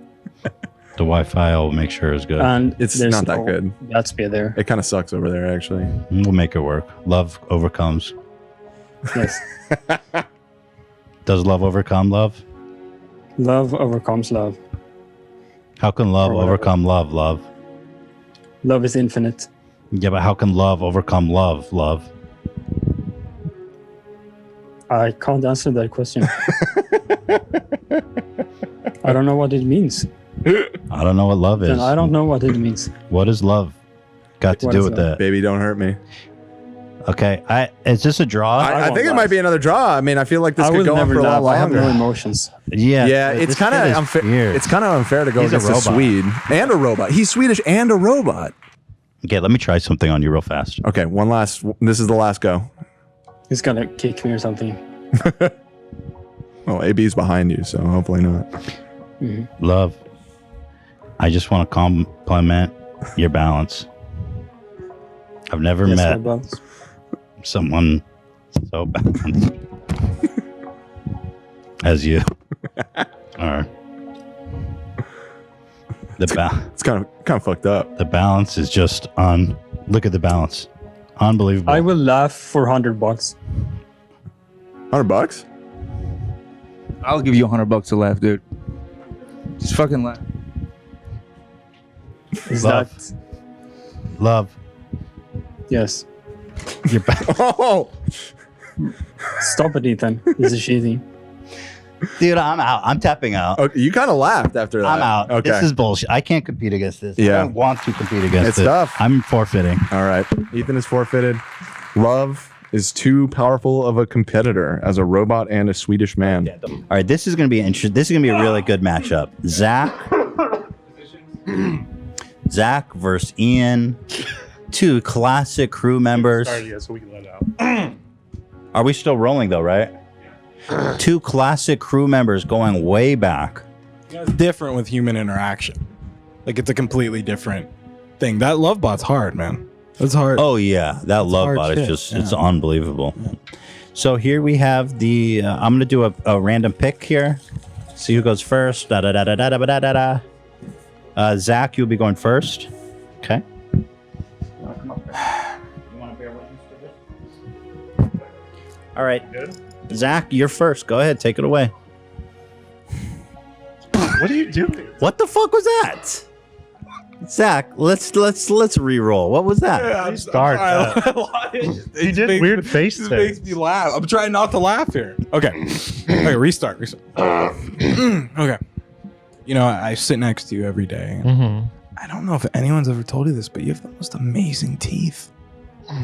The Wi-Fi, I'll make sure is good. And It's there's not that no good. Gatsby there. It kind of sucks over there, actually. We'll make it work. Love overcomes. Yes. Does love overcome love? Love overcomes love. How can love Or whatever. overcome love? Love. Love is infinite. Yeah, but how can love overcome love? Love. I can't answer that question. I don't know what it means. I don't know what love is. Then I don't know what it means. What is love got to What do is with love? that? Baby, don't hurt me. Okay, is this a draw? I think it might be another draw. I mean, I feel like this I could will go on never for a lot laugh. I have longer. no emotions. Yeah, Yeah, but it's this kind kid of is unfair. weird. It's kind of unfair to go He's a against a robot. Swede and a robot. He's Swedish and a robot. Okay, let me try something on you real fast. Okay, one last. This is the last go. He's gonna kick me or something. Well, AB's behind you, so hopefully not. Love. I just want to compliment your balance. I've never Yes, met my balance. someone so balanced as you are. It's kind of fucked up. The balance is just on. Look at the balance. Unbelievable. I will laugh for $100. $100? I'll give you $100 to laugh, dude. Just fucking laugh. Is Love. that Love. yes? Your back. Oh, Stop it, Ethan. This is cheating. Dude, I'm out. I'm tapping out. okay, you kind of laughed after that. I'm out. Okay. This is bullshit. I can't compete against this. Yeah. I don't want to compete against It's it. tough. I'm forfeiting. All right. Ethan is forfeited. Love is too powerful of a competitor as a robot and a Swedish man. All right, this is going to be interesting. This is going to be a really good matchup. Zach versus Ian, two classic crew members. So we can let out. Are we still rolling though, right? Two classic crew members going way back. It's different with human interaction. Like it's a completely different thing. That love bot's hard, man. It's hard. Oh yeah, that love hard bot is shit, just yeah. it's unbelievable. So here we have the I'm gonna do a random pick here. See who goes first. Da da da da da da da da da. Zach, you'll be going first. Okay. All right, Zach, you're first. Go ahead, take it away. What are you doing? What the fuck was that? Zach, let's re-roll. What was that? Start. You did weird face This things. makes me laugh. I'm trying not to laugh here. Okay. Okay, restart. Okay. You know, I sit next to you every day. Mm-hmm. I don't know if anyone's ever told you this, but you have the most amazing teeth.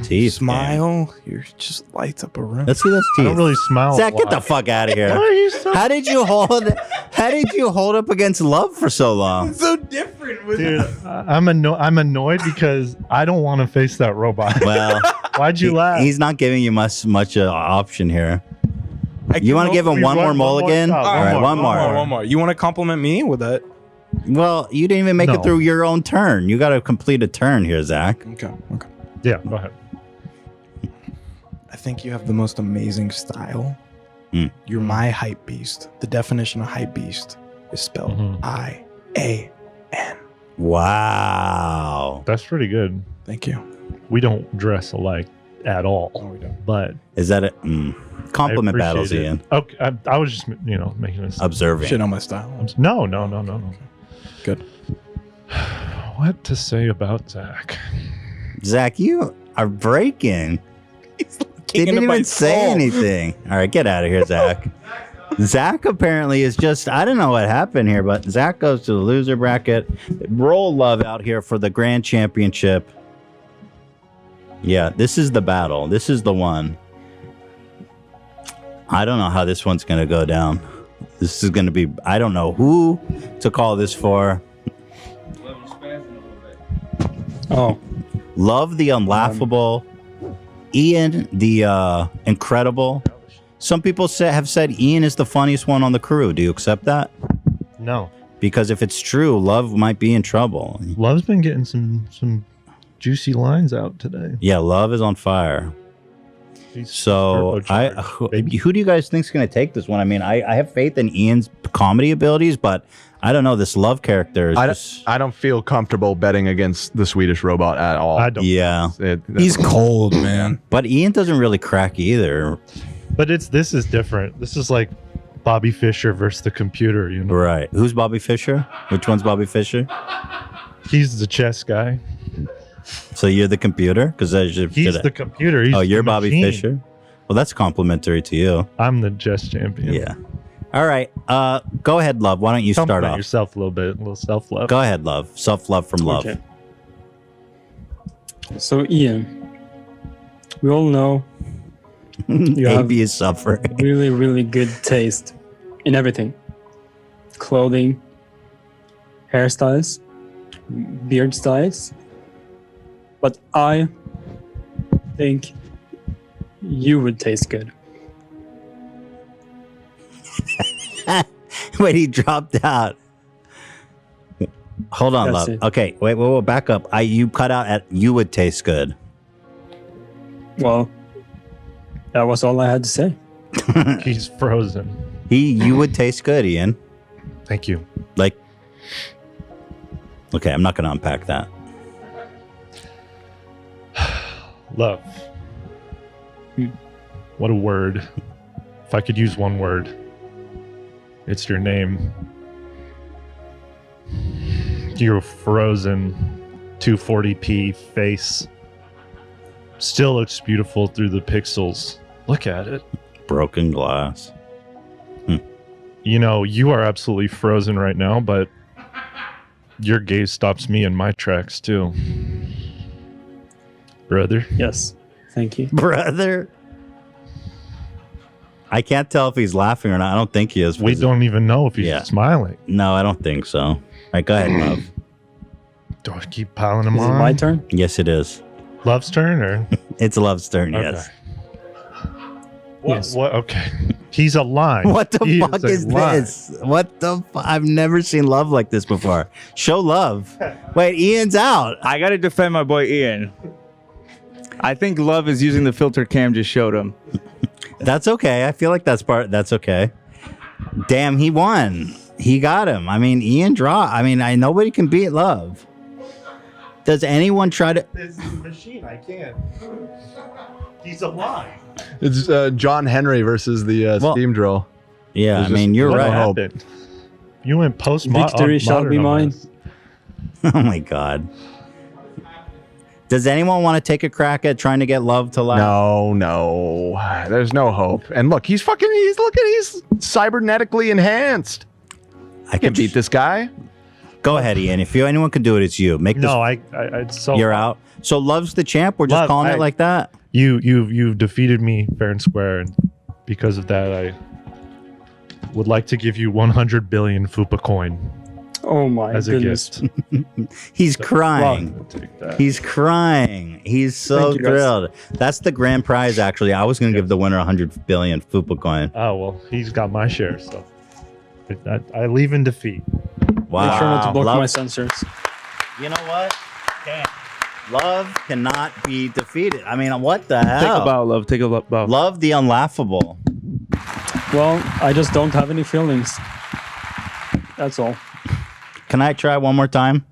Teeth. Smile, you just lights up a room. Let's see those I teeth. don't really smile. Zach, a get the lot. fuck out of here. Why are you so? How did you hold up against love for so long? so different with Dude, I'm annoyed because I don't want to face that robot. Well, Why'd you laugh? he's not giving you much option here. I You want to can give him we one more run one more mulligan? shot. All right, one more. One more. You want to compliment me with that? Well, you didn't even make No. it through your own turn. You got to complete a turn here, Zach. Okay. Okay. Yeah, go ahead. I think you have the most amazing style. Mm. You're my hype beast. The definition of hype beast is spelled Mhm. I-A-N. Wow. That's pretty good. Thank you. We don't dress alike at all. No, we don't. But Is that it? Compliment I appreciate battles, it. Ian. Okay, I was just making this. Observing. Shit on my style. No. Good. What to say about Zach? Zach, you are breaking. Kicking Didn't up my even say soul. anything. All right, get out of here, Zach. Zach apparently is just, I don't know what happened here, but Zach goes to the loser bracket. Roll love out here for the grand championship. Yeah, this is the battle. This is the one. I don't know how this one's going to go down. This is going to be, I don't know who to call this for. Oh, Love the unlaughable. Ian the incredible. Some people have said Ian is the funniest one on the crew. Do you accept that? No. Because if it's true, Love might be in trouble. Love's been getting some juicy lines out today. Yeah, Love is on fire. He's So turbocharged, baby. who do you guys think is going to take this one? I mean, I have faith in Ian's comedy abilities, but I don't know. This Love character is I don't feel comfortable betting against the Swedish robot at all. I don't. Yeah. He's cold, man. But Ian doesn't really crack either. But this is different. This is like Bobby Fischer versus the computer, you know? Right. Who's Bobby Fischer? Which one's Bobby Fischer? He's the chess guy. So you're the computer? Because He's the computer. He's you're the Bobby machine. Fischer? Well, that's complimentary to you. I'm the chess champion. Yeah. All right. Go ahead, Love. Why don't you start Compliment off? yourself a little bit. A little self-love. Go ahead, Love. Self-love from Love. Okay. So Ian, we all know you have AB is suffering. really, really good taste in everything. Clothing, hairstyles, beard styles. But I think you would taste good. Wait, he dropped out. Hold on, That's Love. it. Okay, wait, back up. You cut out at you would taste good. Well, that was all I had to say. He's frozen. You would taste good, Ian. Thank you. Like, okay, I'm not going to unpack that. Love. What a word. If I could use one word, it's your name. Your frozen 240p face still looks beautiful through the pixels. Look at it. Broken glass. You know, you are absolutely frozen right now, but your gaze stops me in my tracks too. Brother. Yes. Thank you. Brother. I can't tell if he's laughing or not. I don't think he is. We don't even know if he's smiling. No, I don't think so. All right, go ahead, Love. Do I keep piling them Is on? it my turn? Yes, it is. Love's turn, or? It's Love's turn, Okay. yes. What? Okay. He's a line. What the He fuck a is line. this? What the I've never seen love like this before. Show love. Wait, Ian's out. I got to defend my boy Ian. I think Love is using the filter Cam just showed him. That's okay. I feel like that's okay. Damn, he won. He got him. I mean, Ian nobody can beat Love. Does anyone try to? This is a machine. I can't. He's a line. It's John Henry versus the steam drill. Yeah, There's I mean, just you're no right. hope. You went post Victory shall be mine. Oh my god. Does anyone want to take a crack at trying to get Love to laugh? No. There's no hope. And look, he's cybernetically enhanced. I can beat this guy. Go ahead, Ian. If anyone can do it, it's you. Make this. No, so You're out. So Love's the champ. We're just Love, calling it like that. You've defeated me fair and square, and because of that, I would like to give you 100 billion Fupa coin. Oh my as goodness. a gift. He's crying. We'll take that. He's crying. He's so Thank you, guys. thrilled. That's the grand prize, actually. I was going to give the winner 100 billion Fupa coin. Oh well, he's got my share, so I leave in defeat. Wow. Make sure not to block Love- my sensors. You know what? Damn. Love cannot be defeated. I mean, what the hell? Take a bow, Love. Take a bow. Love the unlaughable. Well, I just don't have any feelings. That's all. Can I try one more time?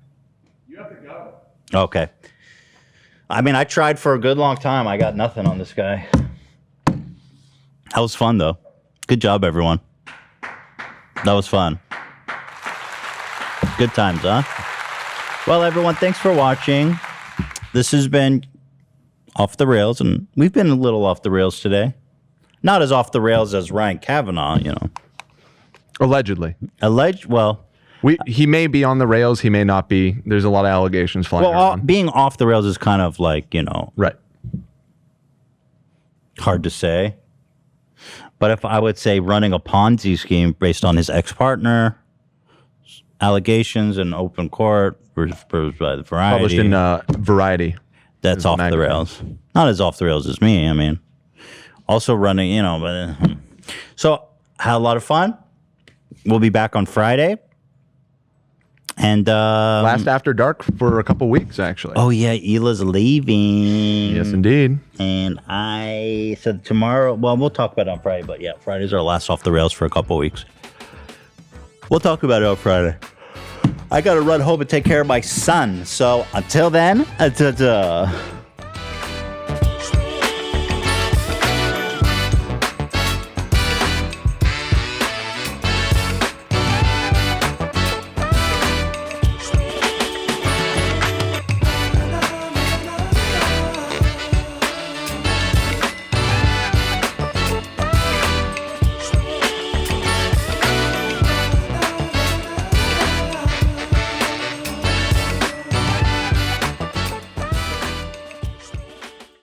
You have to go. Okay. I mean, I tried for a good long time. I got nothing on this guy. That was fun, though. Good job, everyone. That was fun. Good times, huh? Well, everyone, thanks for watching. This has been Off the Rails, and we've been a little off the rails today. Not as off the rails as Ryan Kavanaugh, you know. Allegedly. Well, he may be on the rails. He may not be. There's a lot of allegations flying around. being off the rails is kind of like, you know. Right. Hard to say. But if I would say running a Ponzi scheme based on his ex-partner, allegations in open court, by the Variety. Published in Variety. That's off the rails. Not as off the rails as me, I mean. Also running, you know. But so, had a lot of fun. We'll be back on Friday. And last After Dark for a couple weeks, actually. Oh yeah, Ela's leaving. Yes, indeed. And I said tomorrow. Well, we'll talk about it on Friday, but yeah, Friday's our last off the rails for a couple weeks. We'll talk about it on Friday. I got to run home and take care of my son. So until then, ta-ta.